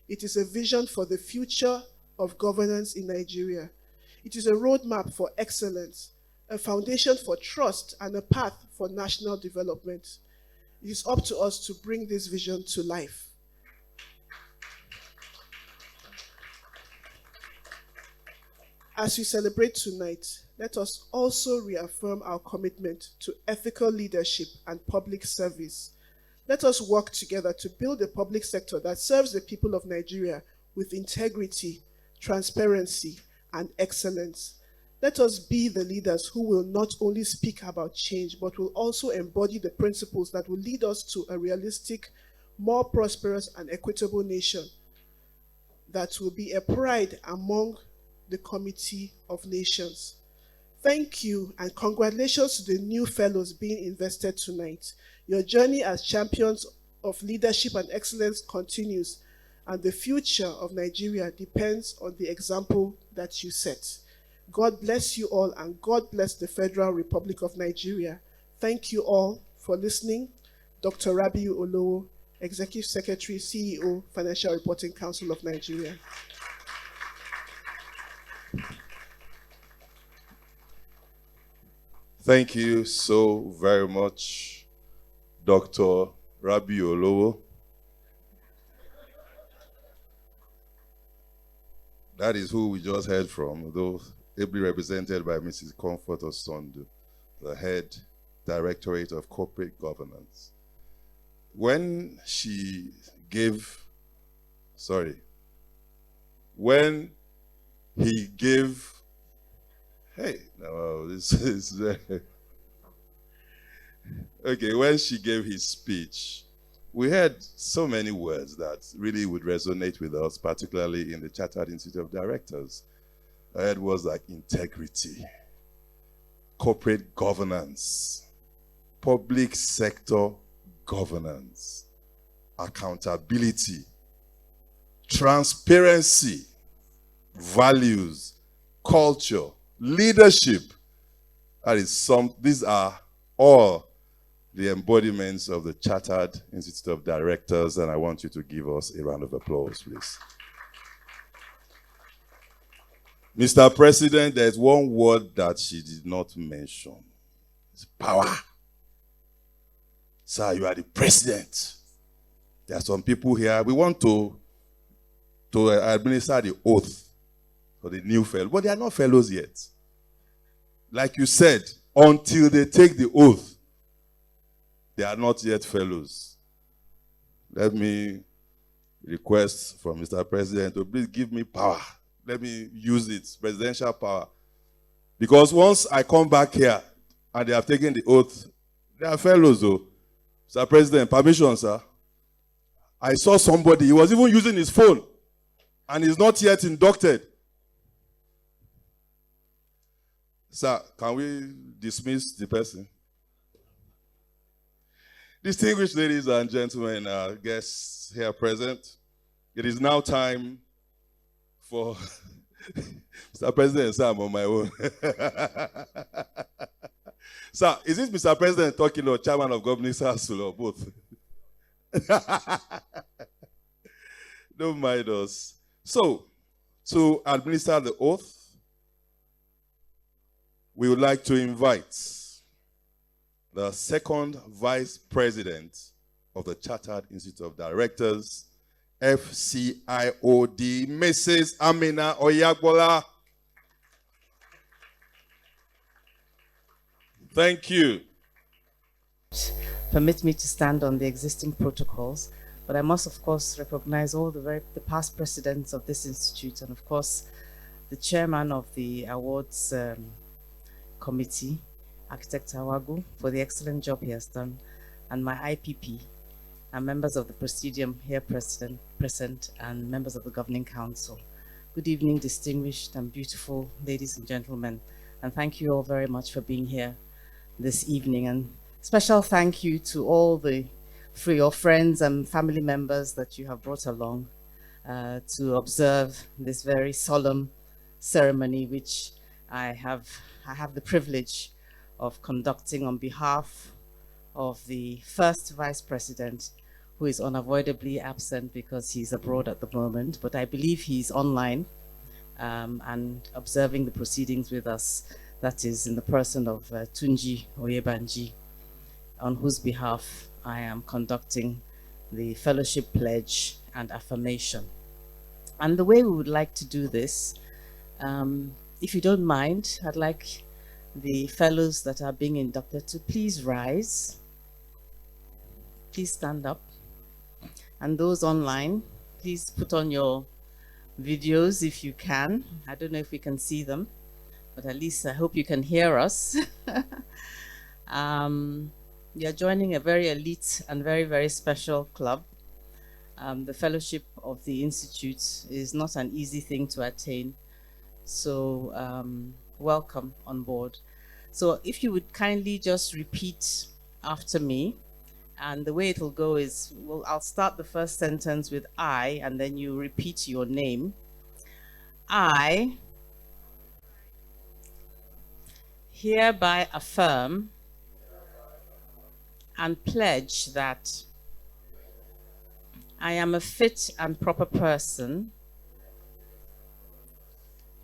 [SPEAKER 4] It is a vision for the future of governance in Nigeria. It is a roadmap for excellence, a foundation for trust, and a path for national development. It is up to us to bring this vision to life. As we celebrate tonight, let us also reaffirm our commitment to ethical leadership and public service. Let us work together to build a public sector that serves the people of Nigeria with integrity, transparency, and excellence. Let us be the leaders who will not only speak about change, but will also embody the principles that will lead us to a realistic, more prosperous, and equitable nation that will be a pride among the Committee of Nations. Thank you and congratulations to the new fellows being invested tonight. Your journey as champions of leadership and excellence continues, and the future of Nigeria depends on the example that you set. God bless you all, and God bless the Federal Republic of Nigeria. Thank you all for listening. Dr. Rabiu Olowo, Executive Secretary, CEO, Financial Reporting Council of Nigeria.
[SPEAKER 1] Thank you so very much, Dr. Rabiu Olowo. That is who we just heard from, though ably represented by Mrs. Comfort Osondu, the head Directorate of Corporate Governance. When he gave, when she gave his speech, we heard so many words that really would resonate with us, particularly in the Chartered Institute of Directors. I heard words like integrity, corporate governance, public sector governance, accountability, transparency, values, culture, leadership. These are all the embodiments of the Chartered Institute of Directors, and I want you to give us a round of applause, please. Mr. President, there's one word that she did not mention. It's power. Sir, you are the president. There are some people here. We want to to administer the oath for the new fellow. But they are not fellows yet. Like you said, until they take the oath, they are not yet fellows. Let me request from Mr. President to please give me power. Let me use it, presidential power. Because once I come back here and they have taken the oath, they are fellows though. Mr. President, permission, sir. I saw somebody, he was even using his phone and he's not yet inducted. Sir, can we dismiss the person? Distinguished ladies and gentlemen, guests here present, it is now time for Mr. President, sir, I'm on my own. Sir, is this Mr. President talking or Chairman of Governing Council or both? Don't mind us. So, to administer the oath, we would like to invite the second Vice President of the Chartered Institute of Directors, FCIoD, Mrs. Amina Oyagbola. Thank you.
[SPEAKER 5] Permit me to stand on the existing protocols, but I must, of course, recognize all the past presidents of this institute, and of course, the chairman of the awards committee, Architect Awagu, for the excellent job he has done, and my IPP, and members of the Presidium here present, and members of the Governing Council. Good evening, distinguished and beautiful ladies and gentlemen, and thank you all very much for being here this evening. And special thank you to all your friends and family members that you have brought along to observe this very solemn ceremony, which I have the privilege of conducting on behalf of the first Vice President, who is unavoidably absent because he's abroad at the moment, but I believe he's online and observing the proceedings with us. That is in the person of Tunji Oyebanji, on whose behalf I am conducting the fellowship pledge and affirmation. And the way we would like to do this, if you don't mind, I'd like the fellows that are being inducted to please rise. Please stand up. And those online, please put on your videos if you can. I don't know if we can see them, but at least I hope you can hear us. You're joining a very elite and very, very special club. The fellowship of the Institute is not an easy thing to attain. So welcome on board. So if you would kindly just repeat after me, and the way it will go is, well, I'll start the first sentence with I, and then you repeat your name. I hereby affirm and pledge that I am a fit and proper person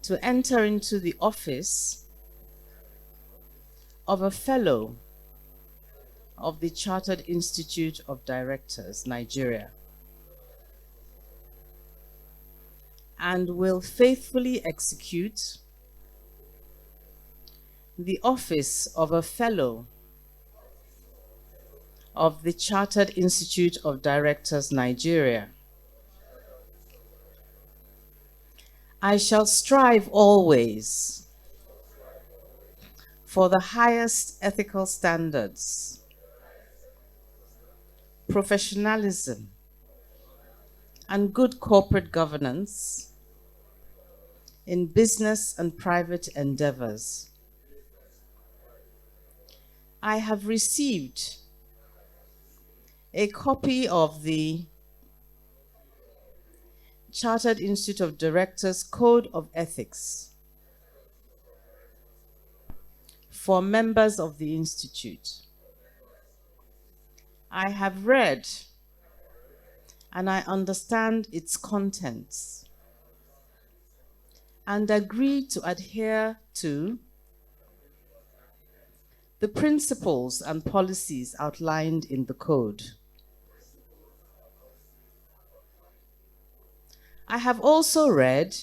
[SPEAKER 5] to enter into the office of a Fellow of the Chartered Institute of Directors, Nigeria, and will faithfully execute the office of a Fellow of the Chartered Institute of Directors, Nigeria. I shall strive always for the highest ethical standards, professionalism, and good corporate governance in business and private endeavors. I have received a copy of the Chartered Institute of Directors Code of Ethics for members of the Institute. I have read and I understand its contents and agree to adhere to the principles and policies outlined in the code. I have also read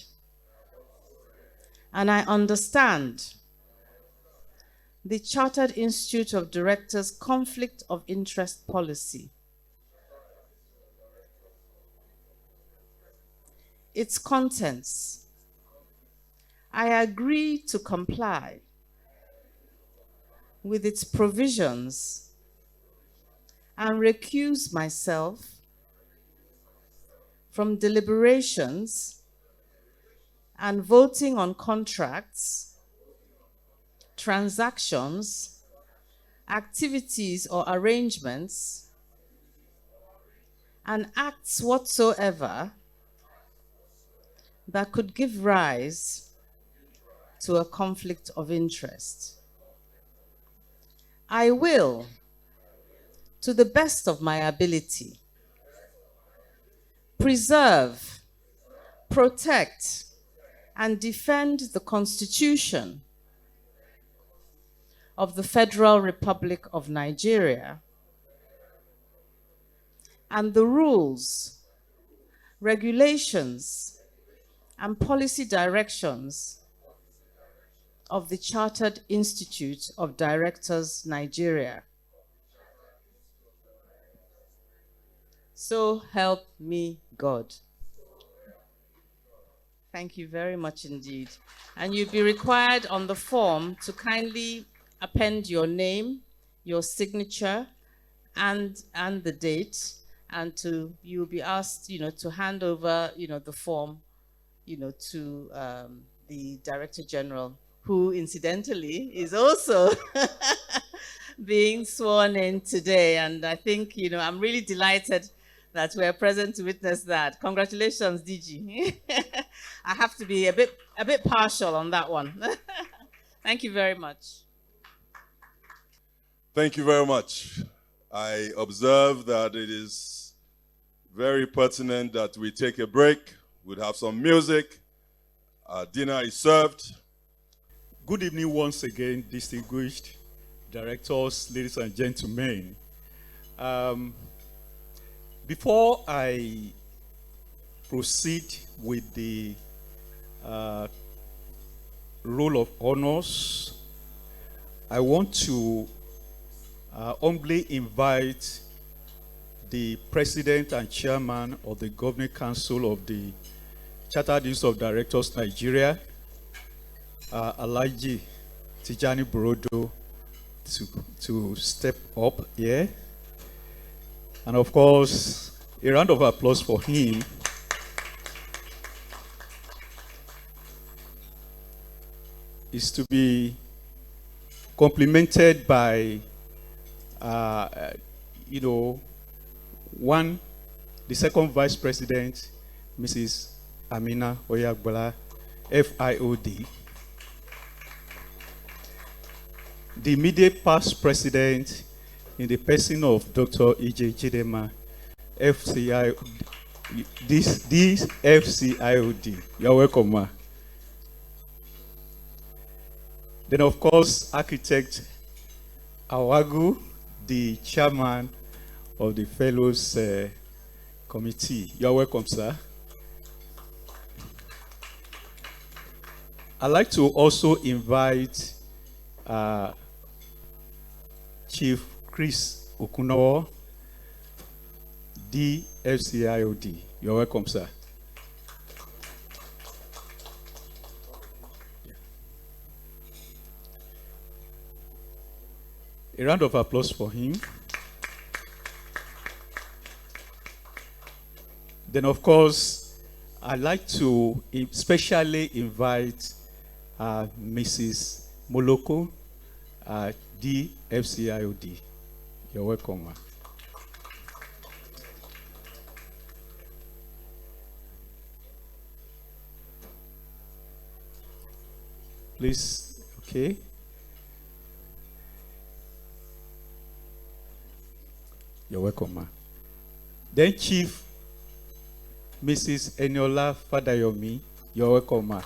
[SPEAKER 5] and I understand the Chartered Institute of Directors Conflict of Interest Policy, its contents. I agree to comply with its provisions and recuse myself from deliberations and voting on contracts, transactions, activities or arrangements, and acts whatsoever that could give rise to a conflict of interest. I will, to the best of my ability, preserve, protect, and defend the Constitution of the Federal Republic of Nigeria and the rules, regulations, and policy directions of the Chartered Institute of Directors Nigeria. So help me God. Thank you very much indeed. And you'll be required on the form to kindly append your name, your signature, and the date, and you'll be asked, to hand over, the form, to the Director General, who incidentally is also being sworn in today. And I think, I'm really delighted that we're present to witness that. Congratulations, DG. I have to be a bit partial on that one. Thank you very much.
[SPEAKER 1] Thank you very much. I observe that it is very pertinent that we take a break. We'll have some music. Dinner is served.
[SPEAKER 6] Good evening once again, distinguished directors, ladies and gentlemen. Before I proceed with the roll of honors, I want to humbly invite the President and Chairman of the Governing Council of the Chartered Institute of Directors Nigeria, Alhaji Tijani Borodo, to step up here. And of course, a round of applause for him. Is to be complemented by, the second Vice President, Mrs. Amina Oyagbala, FIOD. The immediate past President, in the person of Dr. E.J. Chidema, FCI, this FCIOD. You're welcome, ma. Then, of course, Architect Awagu, the Chairman of the Fellows Committee. You're welcome, sir. I'd like to also invite Chief Chris Okunowo, DFCIOD. You're welcome, sir. A round of applause for him. Then, of course, I'd like to especially invite Mrs. Moloko, DFCIOD. You're welcome, ma'am. Please, okay. You're welcome, ma'am. Then Chief Mrs. Eniola Fadayomi, you're welcome, ma'am.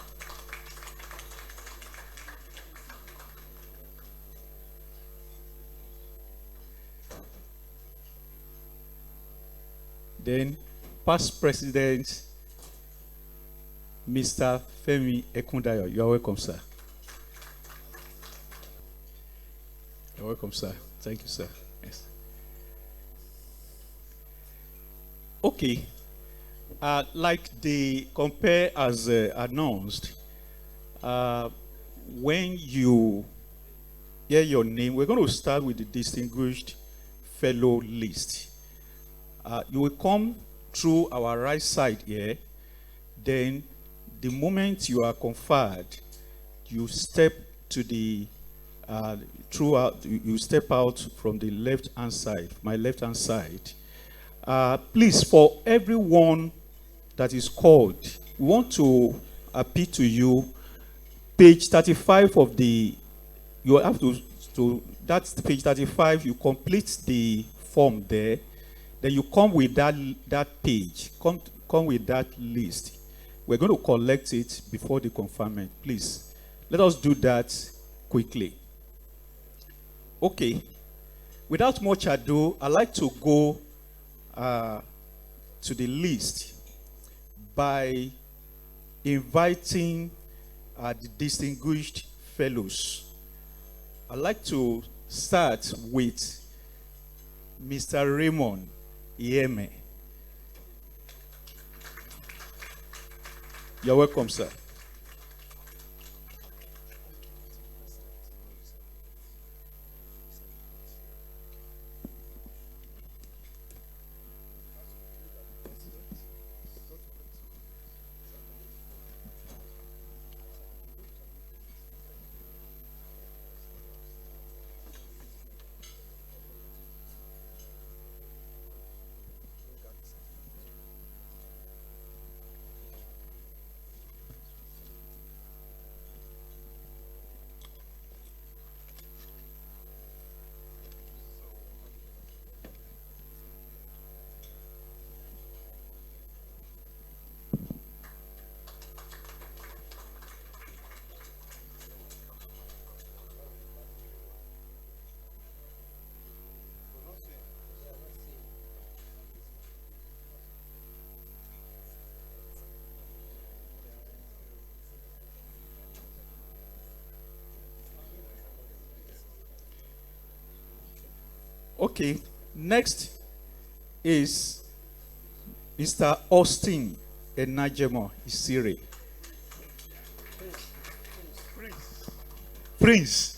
[SPEAKER 6] Then past President Mr. Femi Ekundayo. You are welcome, sir. You're welcome, sir. Thank you, sir. Yes. Okay. Like the compare as announced, when you hear your name, we're going to start with the distinguished fellow list. You will come through our right side here. Then, the moment you are conferred, you step to the you step out from the left hand side, my left hand side. Please, for everyone that is called, we want to appeal to you. Page 35 of the, you have to that's page 35. You complete the form there. Then you come with that page. Come with that list. We're going to collect it before the conferment. Please, let us do that quickly. Okay. Without much ado, I'd like to go to the list by inviting the distinguished fellows. I'd like to start with Mr. Raymond Ieme. You're welcome, sir. Okay, next is Mr. Austin Enajemo Isire. Prince.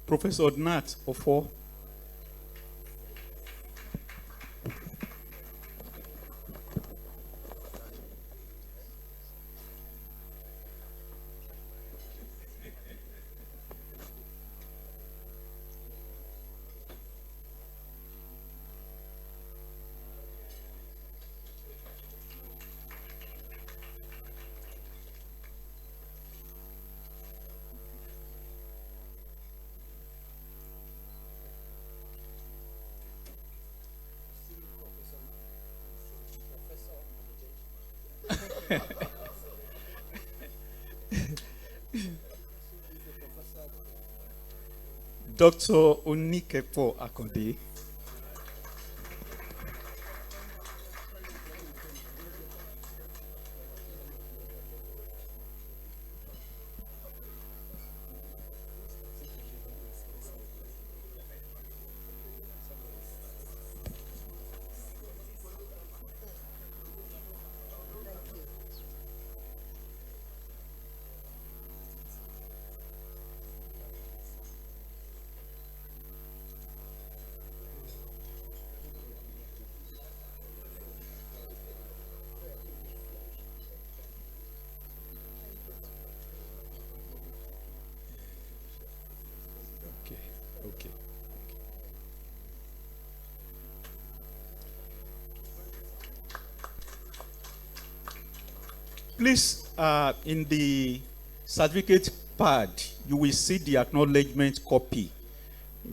[SPEAKER 6] Professor Nat Ofo. Dr. Onikepo Akonde. Please, in the certificate pad, you will see the acknowledgement copy.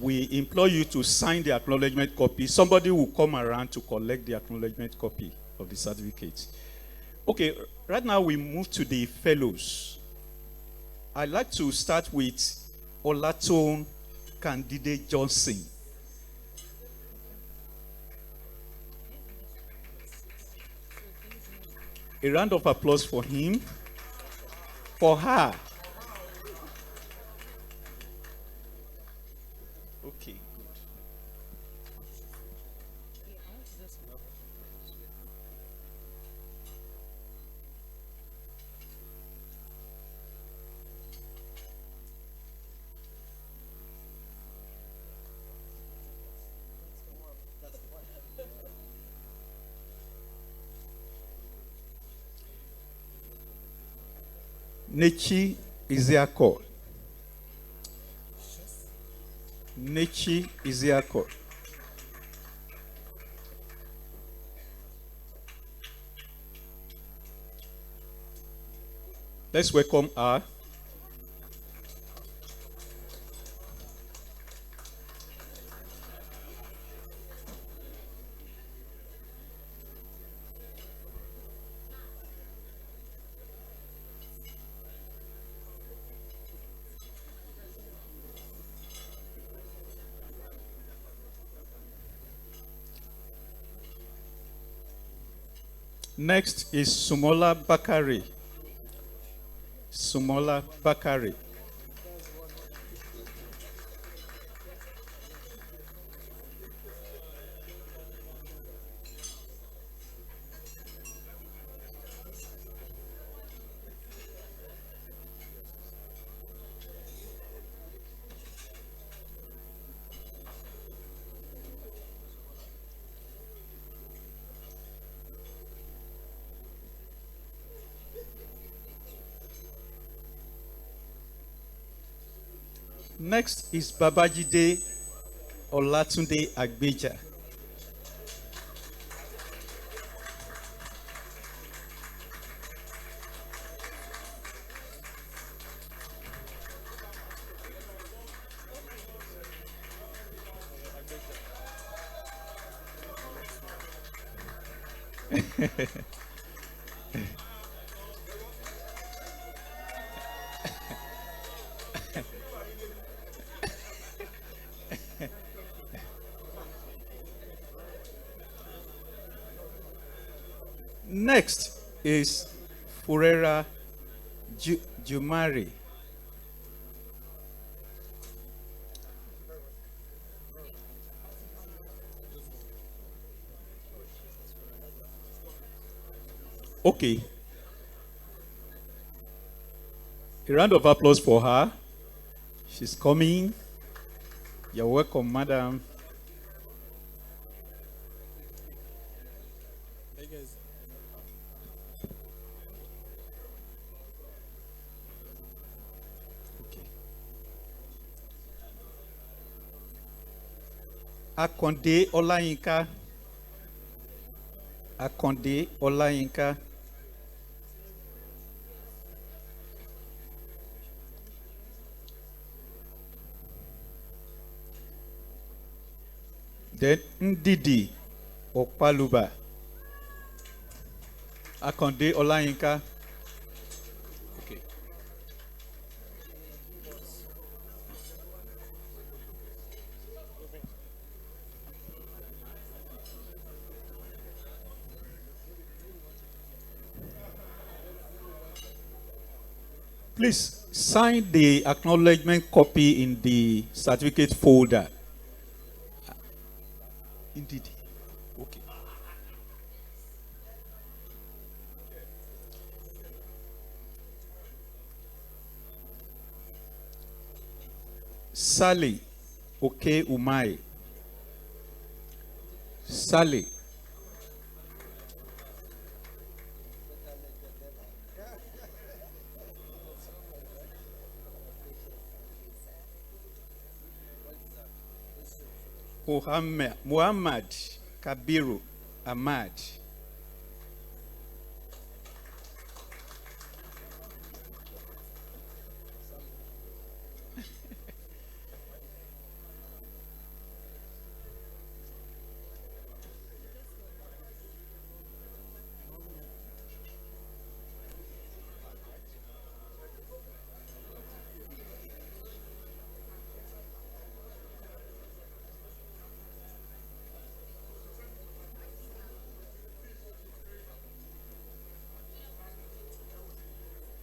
[SPEAKER 6] We implore you to sign the acknowledgement copy. Somebody will come around to collect the acknowledgement copy of the certificate. Okay, right now we move to the fellows. I'd like to start with Olaton Candidate Johnson. A round of applause for him, for her. Okay, good. Nechi Iziako. Nechi Iziako. Let's welcome her. Next is Sumola Bakari. Sumola Bakari. Next is Babajide Olatunde Agbeja. Next is Furera Jumari. Okay. A round of applause for her. She's coming. You're welcome, madam. Akonde Olayinka. Akonde Olayinka. Then Ndidi Opaluba. Akonde Olayinka. Okay. Please sign the acknowledgement copy in the certificate folder. Indeed. Okay. Sally Okay Umai. Sally. Muhammad Kabiru Ahmad.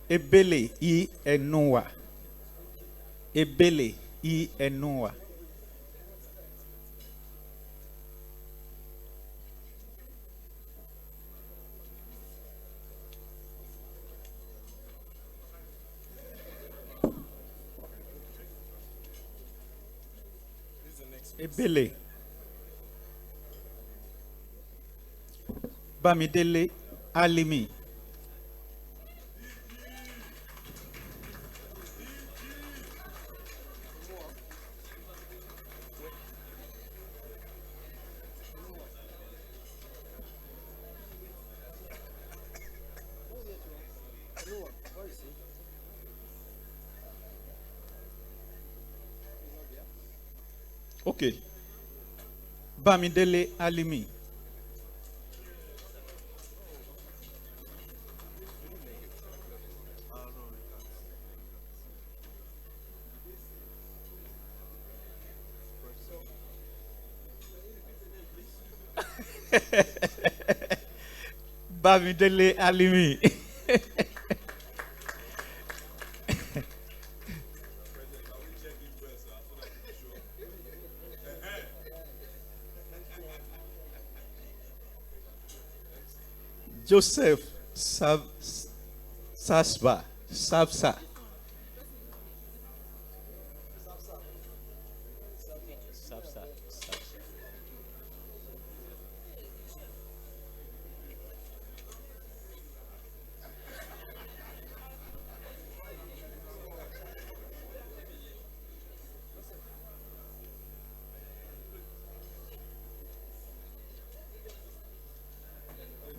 [SPEAKER 6] Ebele I Enua. Ebele I Enua. Ebele. Bamidele Alimi. Okay. Bamidele Alimi. Bamidele Alimi. Joseph Sasba. Sapsa.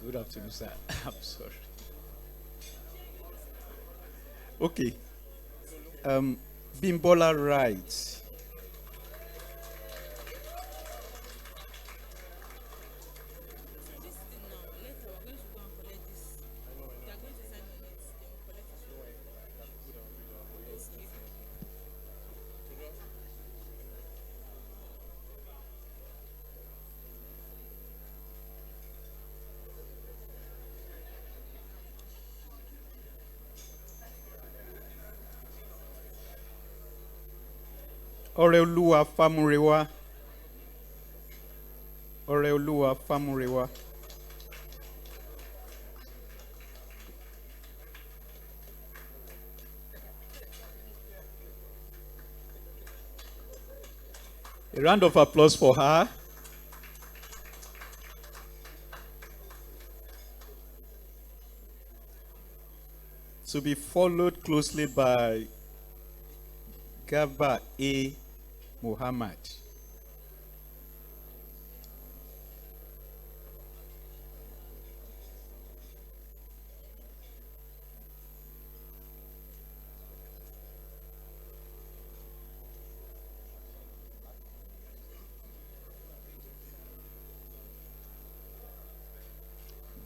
[SPEAKER 6] Good afternoon, sir. I'm sorry. Okay. Bimbola writes. Oreoluwa Famurewa. Oreoluwa Famurewa. A round of applause for her. To be followed closely by Gaba A. Muhammad.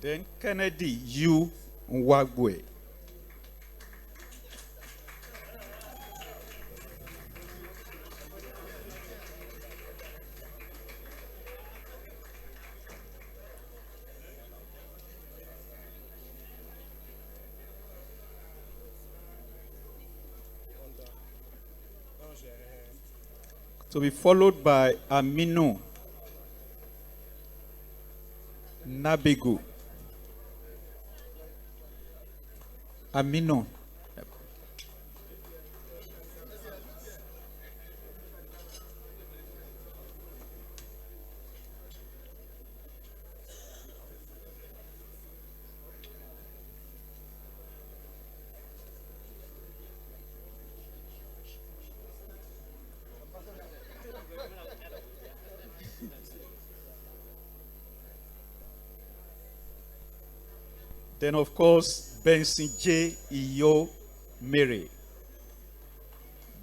[SPEAKER 6] Then Kennedy U. Nwagwe. To be followed by Aminu Nabigu. Aminu. Then, of course, Benson J. Iyo Mary.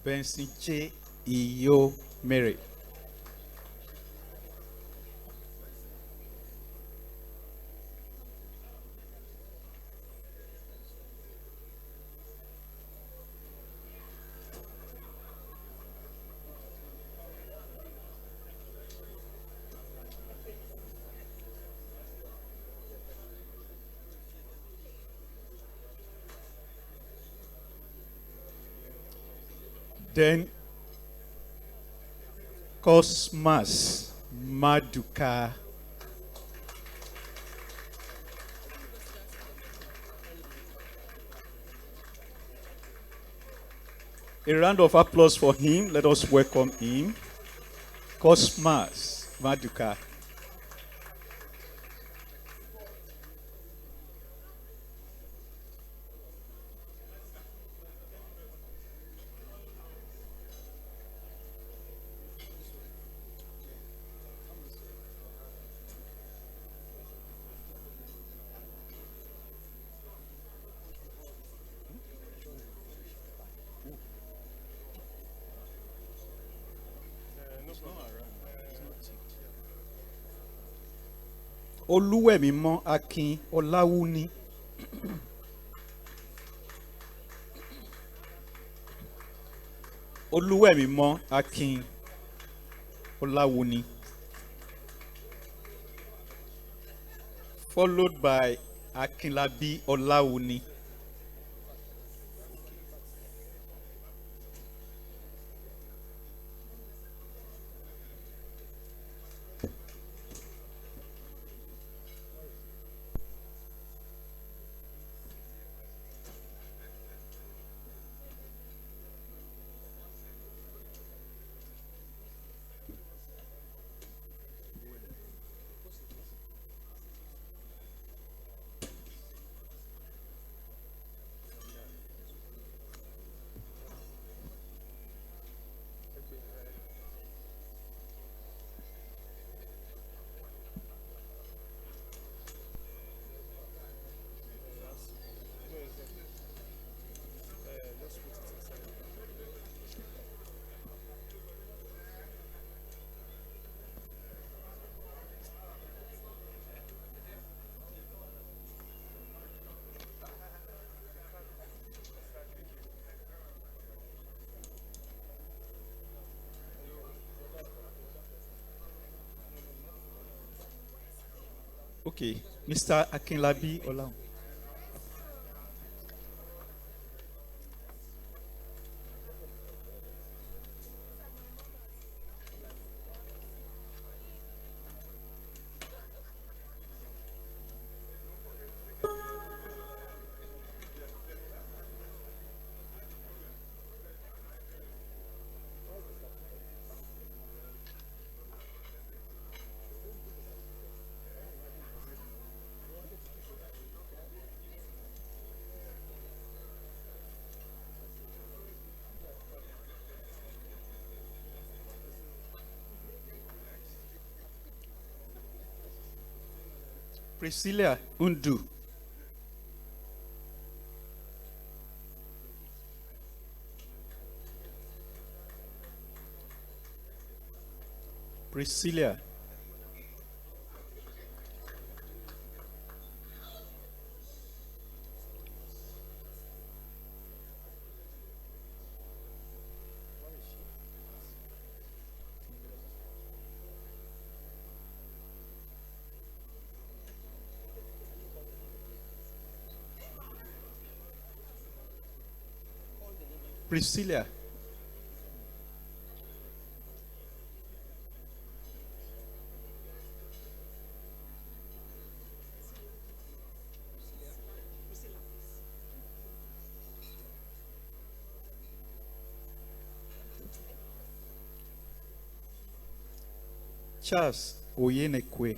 [SPEAKER 6] Benson J. Iyo Mary. Then Cosmas Maduka. A round of applause for him. Let us welcome him. Cosmas Maduka. Oluwemimo Akin Olawuni. Oluwemimo Akin Olawuni. Followed by Akinlabi Olawuni. Okay, Mr. Akinlabi Olawuni. Priscilla Undu. Priscilla. Priscilla. Charles Oyenekwe.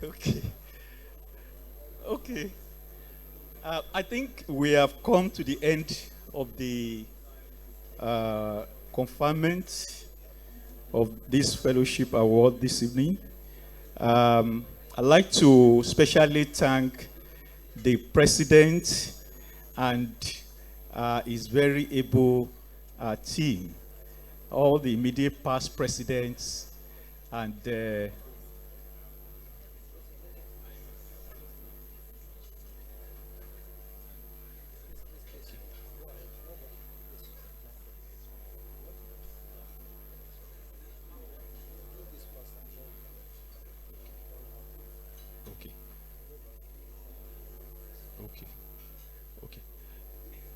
[SPEAKER 6] Okay. Okay. I think we have come to the end of the conferment of this fellowship award this evening, I'd like to specially thank the president and his very able team, all the immediate past presidents, and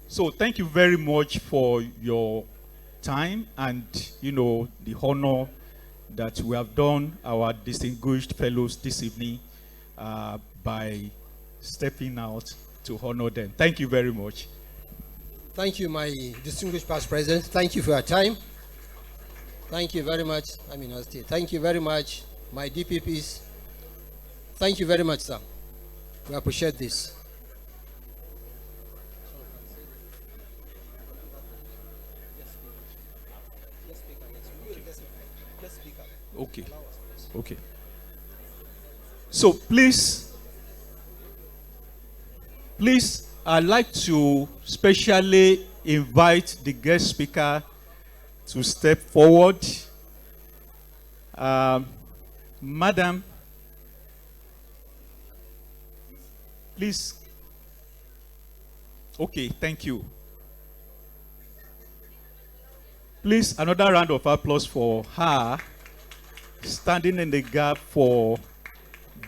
[SPEAKER 6] so thank you very much for your time and, the honor that we have done our distinguished fellows this evening by stepping out to honor them. Thank you very much.
[SPEAKER 3] Thank you, my distinguished past president. Thank you for your time. Thank you very much. Thank you very much, my DPPs. Thank you very much, sir. We appreciate this.
[SPEAKER 6] Okay. So please, I'd like to specially invite the guest speaker to step forward. Madam, please. Okay, thank you. Please, another round of applause for her, standing in the gap for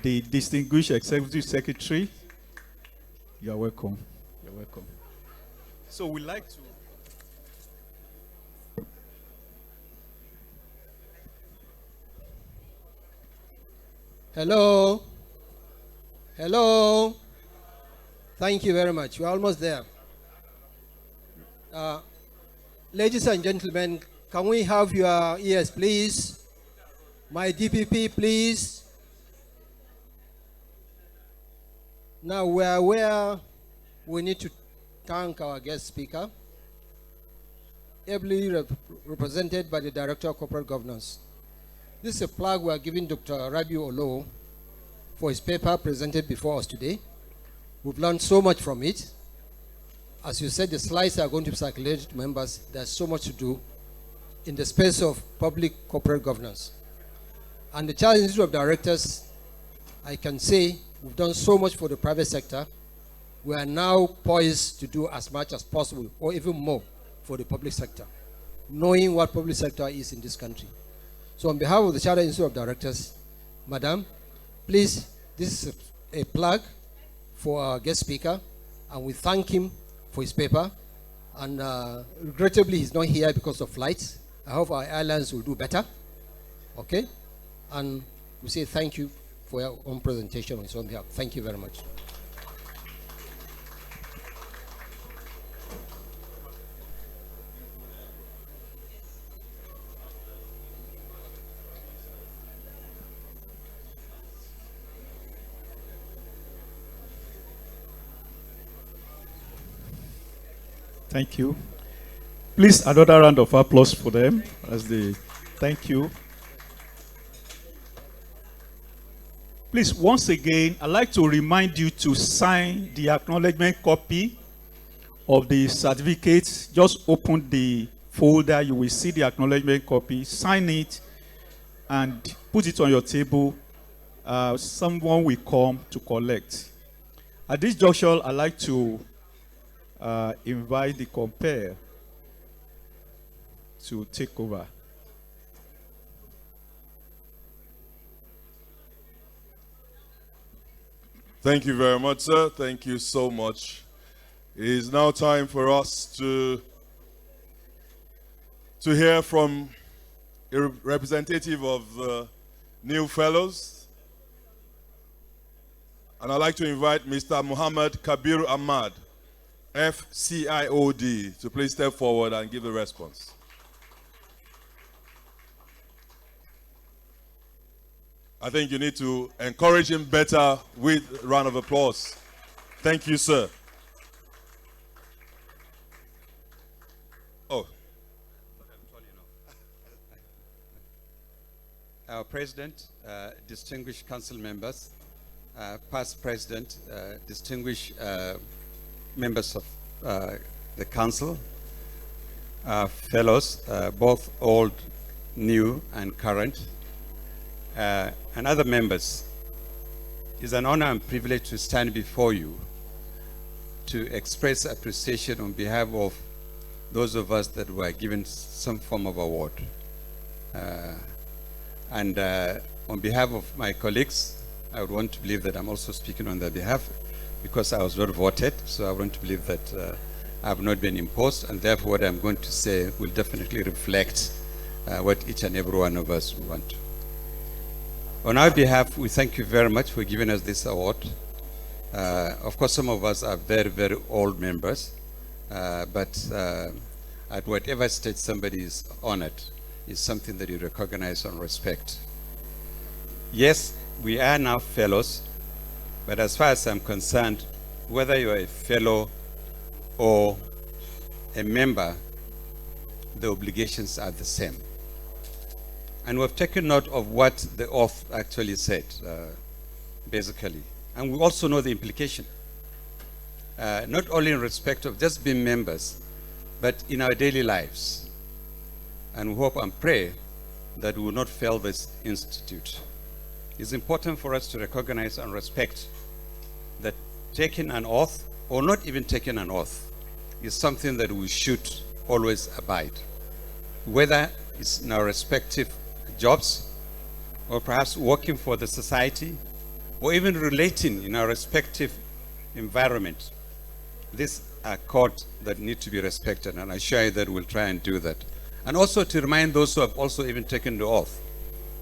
[SPEAKER 6] the distinguished executive secretary. You are welcome. You're welcome. So we'd like to.
[SPEAKER 3] Hello. Hello. Thank you very much. We're almost there. Ladies and gentlemen, can we have your ears, please? My DPP, please. Now we are where we need to thank our guest speaker, ably represented by the Director of Corporate Governance. This is a plug we are giving Dr. Rabiu Olo for his paper presented before us today. We've learned so much from it. As you said, the slides are going to be circulated to members. There's so much to do in the space of public corporate governance. And the Chartered Institute of Directors, I can say we've done so much for the private sector. We are now poised to do as much as possible, or even more, for the public sector, knowing what public sector is in this country. So on behalf of the Chartered Institute of Directors, Madam, please, this is a plug for our guest speaker, and we thank him for his paper. And regrettably, he's not here because of flights. I hope our airlines will do better. Okay? And we say thank you for your own presentation on his own behalf. Thank you very much.
[SPEAKER 6] Thank you. Please, another round of applause for them as they thank you. Please, once again, I'd like to remind you to sign the acknowledgement copy of the certificate. Just open the folder, you will see the acknowledgement copy, sign it, and put it on your table. Someone will come to collect. At this juncture, I'd like to invite the compare to take over.
[SPEAKER 1] Thank you very much, sir. Thank you so much. It is now time for us to hear from a representative of the new fellows. And I'd like to invite Mr. Muhammad Kabir Ahmad, FCIOD, to please step forward and give the response. I think you need to encourage him better with a round of applause. Thank you, sir.
[SPEAKER 7] our president, distinguished council members, past president, distinguished members of the council, fellows, both old, new, and current, and other members. It's an honor and privilege to stand before you to express appreciation on behalf of those of us that were given some form of award. And on behalf of my colleagues, I would want to believe that I'm also speaking on their behalf because I was not voted, so I want to believe that I have not been imposed, and therefore what I'm going to say will definitely reflect what each and every one of us want. On our behalf, we thank you very much for giving us this award. Of course, some of us are very, very old members, but at whatever stage somebody is honored is something that you recognize and respect. Yes, we are now fellows, but as far as I'm concerned, whether you're a fellow or a member, the obligations are the same. And we've taken note of what the oath actually said, basically. And we also know the implication, not only in respect of just being members, but in our daily lives. And we hope and pray that we will not fail this institute. It's important for us to recognize and respect that taking an oath, or not even taking an oath, is something that we should always abide. Whether it's in our respective jobs, or perhaps working for the society, or even relating in our respective environment. These are codes that need to be respected, and I assure you that we'll try and do that. And also to remind those who have also even taken the oath,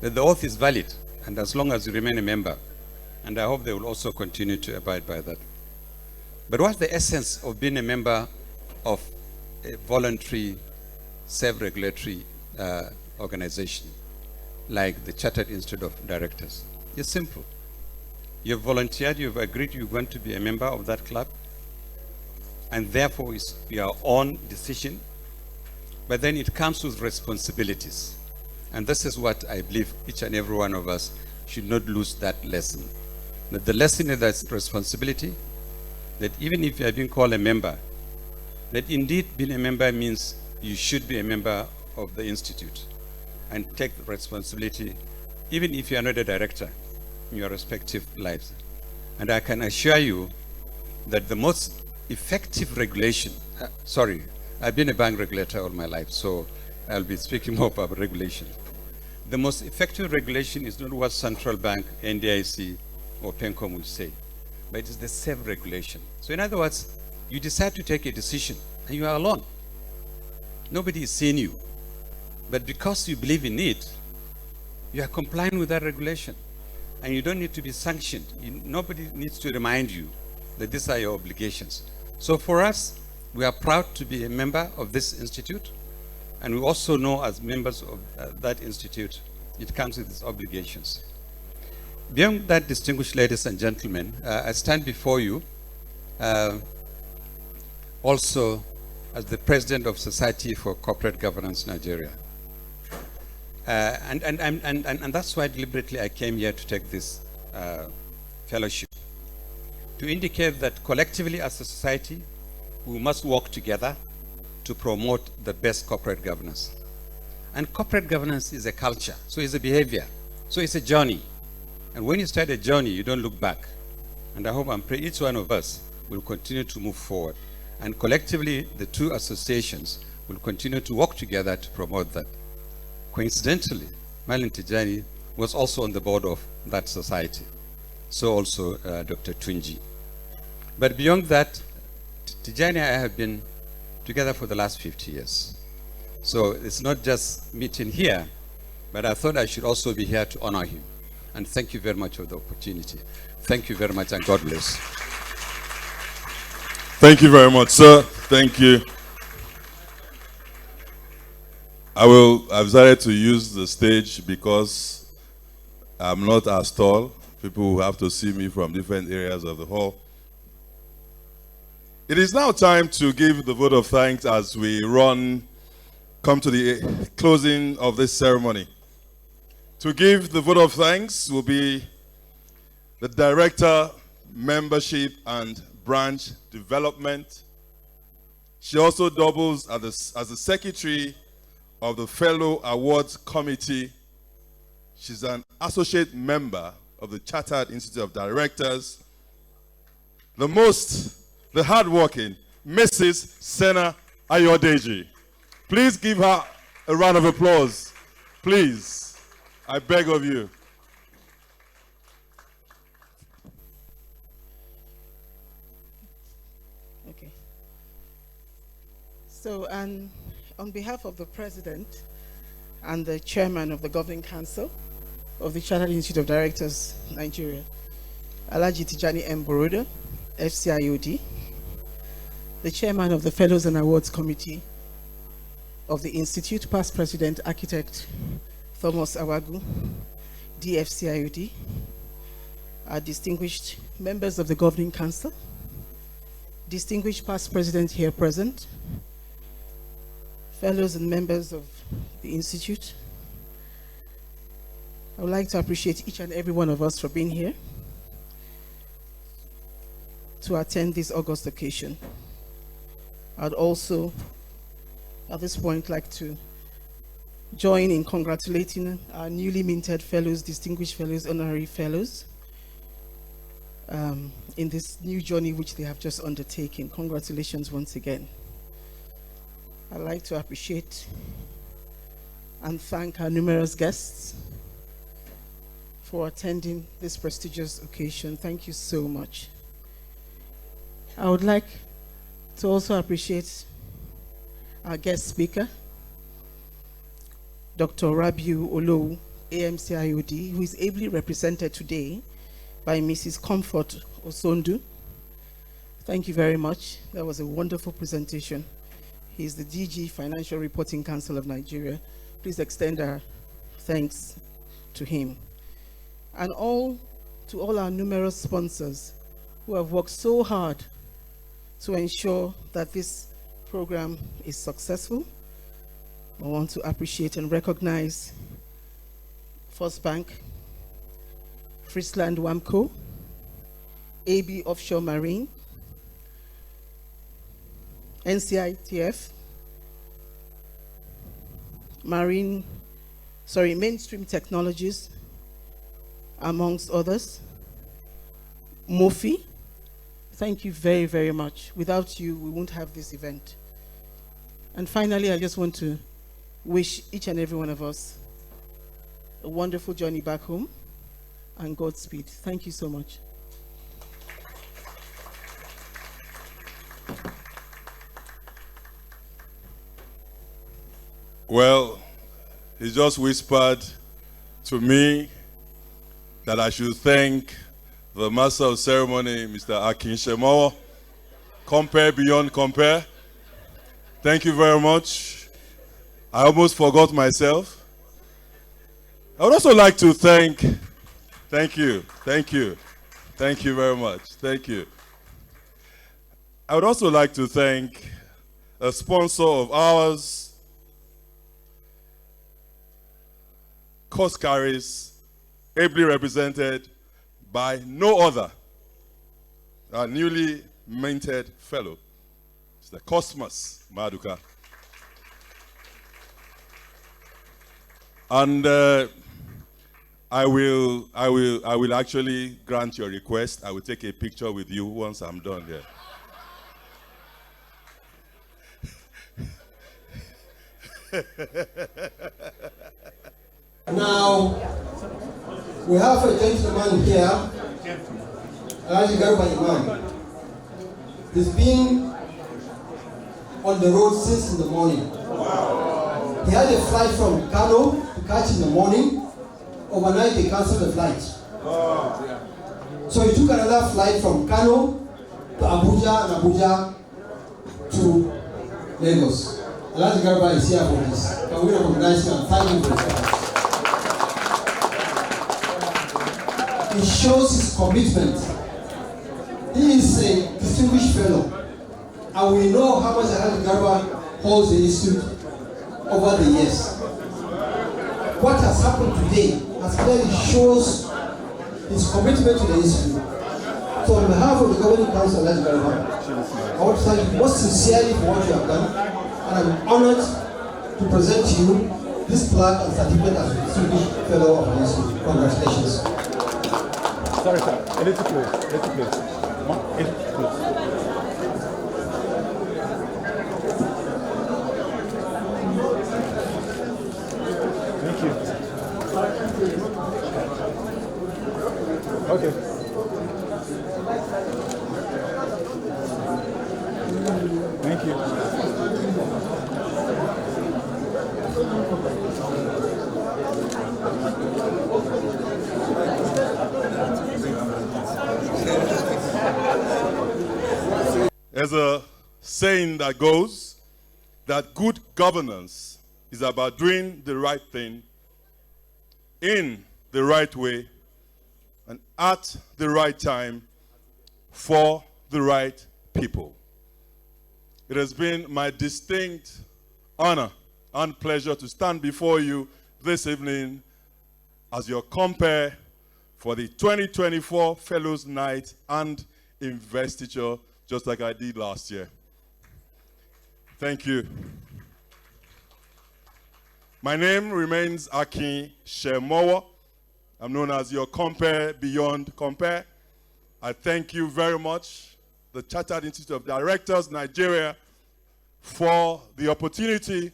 [SPEAKER 7] that the oath is valid, and as long as you remain a member, and I hope they will also continue to abide by that. But what's the essence of being a member of a voluntary, self-regulatory organization, like the Chartered Institute of Directors? It's simple. You've volunteered, you've agreed you want to be a member of that club, and therefore it's your own decision, but then it comes with responsibilities. And this is what I believe each and every one of us should not lose that lesson. That the lesson is that responsibility, that even if you have been called a member, that indeed being a member means you should be a member of the institute and take the responsibility, even if you are not a director in your respective lives. And I can assure you that the most effective regulation, I've been a bank regulator all my life, so I'll be speaking more about regulation. The most effective regulation is not what central bank, NDIC, or PENCOM will say, but it is the self-regulation. So in other words, you decide to take a decision and you are alone. Nobody is seeing you. But because you believe in it, you are complying with that regulation. And you don't need to be sanctioned. Nobody needs to remind you that these are your obligations. So for us, we are proud to be a member of this institute. And we also know as members of that institute, it comes with its obligations. Beyond that, distinguished ladies and gentlemen, I stand before you also as the president of Society for Corporate Governance Nigeria. And that's why deliberately I came here to take this fellowship, to indicate that collectively as a society, we must work together to promote the best corporate governance. And corporate governance is a culture, so it's a behavior, so it's a journey. And when you start a journey, you don't look back. And I hope and pray each one of us will continue to move forward. And collectively, the two associations will continue to work together to promote that. Coincidentally, Malin Tijani was also on the board of that society. So also Dr. Tunji. But beyond that, Tijani and I have been together for the last 50 years. So it's not just meeting here, but I thought I should also be here to honor him. And thank you very much for the opportunity. Thank you very much, and God bless.
[SPEAKER 1] Thank you very much, sir. Thank you. I've decided to use the stage because I'm not as tall. People will have to see me from different areas of the hall. It is now time to give the vote of thanks as we come to the closing of this ceremony. To give the vote of thanks will be the Director, Membership and Branch Development. She also doubles as the Secretary of the Fellow Awards Committee. She's an associate member of the Chartered Institute of Directors. The hardworking Mrs. Sena Ayodeji. Please give her a round of applause. Please, I beg of you.
[SPEAKER 4] Okay. So, on behalf of the President and the Chairman of the Governing Council of the Chartered Institute of Directors, Nigeria, Alhaji Tijani M. Boroda, FCIOD, the Chairman of the Fellows and Awards Committee of the Institute, past President Architect Thomas Awagu, DFCIOD, our distinguished members of the Governing Council, distinguished past President here present, fellows and members of the Institute, I would like to appreciate each and every one of us for being here to attend this August occasion. I'd also, at this point, like to join in congratulating our newly minted fellows, distinguished fellows, honorary fellows, in this new journey which they have just undertaken. Congratulations once again. I'd like to appreciate and thank our numerous guests for attending this prestigious occasion. Thank you so much. I would like to also appreciate our guest speaker, Dr. Rabiu Olowu, AMCIOD, who is ably represented today by Mrs. Comfort Osondu. Thank you very much. That was a wonderful presentation. He's the DG Financial Reporting Council of Nigeria. Please extend our thanks to him. And to all our numerous sponsors who have worked so hard to ensure that this program is successful. I want to appreciate and recognize First Bank, Friesland Wamco, AB Offshore Marine, NCITF, Mainstream Technologies, amongst others, Mofi. Thank you very, very much. Without you, we won't have this event. And finally, I just want to wish each and every one of us a wonderful journey back home and Godspeed. Thank you so much.
[SPEAKER 1] Well, he just whispered to me that I should thank the Master of Ceremony, Mr. Akin Shemowo. Compare beyond compare. Thank you very much. I almost forgot myself. I would also like to thank you very much. Thank you. I would also like to thank a sponsor of ours, Coscaris, ably represented by no other, our newly minted fellow, Mr. Cosmas Maduka. And I will actually grant your request. I will take a picture with you once I'm done here.
[SPEAKER 3] Now, we have a gentleman here, Alhaji Garba Imam. He's been on the road since in the morning. He had a flight from Kano to catch in the morning. Overnight, they canceled the flight. So he took another flight from Kano to Abuja and Abuja to Lagos. Alhaji Garba is here for this. Can we recognize him and thank him for his It shows his commitment. He is a distinguished fellow, and we know how much Alhaji Garba holds the institute over the years. What has happened today has clearly shows his commitment to the issue. So on behalf of the Governing Council, I want to thank you most sincerely for what you have done, and I'm honored to present to you this plaque and certificate as a distinguished fellow of the institute. Congratulations.
[SPEAKER 8] Sorry, sir. A little close. A little close. A little close. Thank you. Okay. Thank you.
[SPEAKER 1] There's a saying that goes that good governance is about doing the right thing in the right way and at the right time for the right people. It has been my distinct honor and pleasure to stand before you this evening as your compere for the 2024 Fellows Night and Investiture, just like I did last year. Thank you. My name remains Akin Shemowo. I'm known as your compere beyond compare. I thank you very much, the Chartered Institute of Directors, Nigeria, for the opportunity.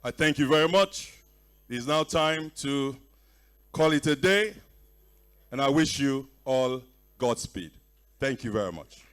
[SPEAKER 1] I thank you very much. It is now time to call it a day, and I wish you all Godspeed. Thank you very much.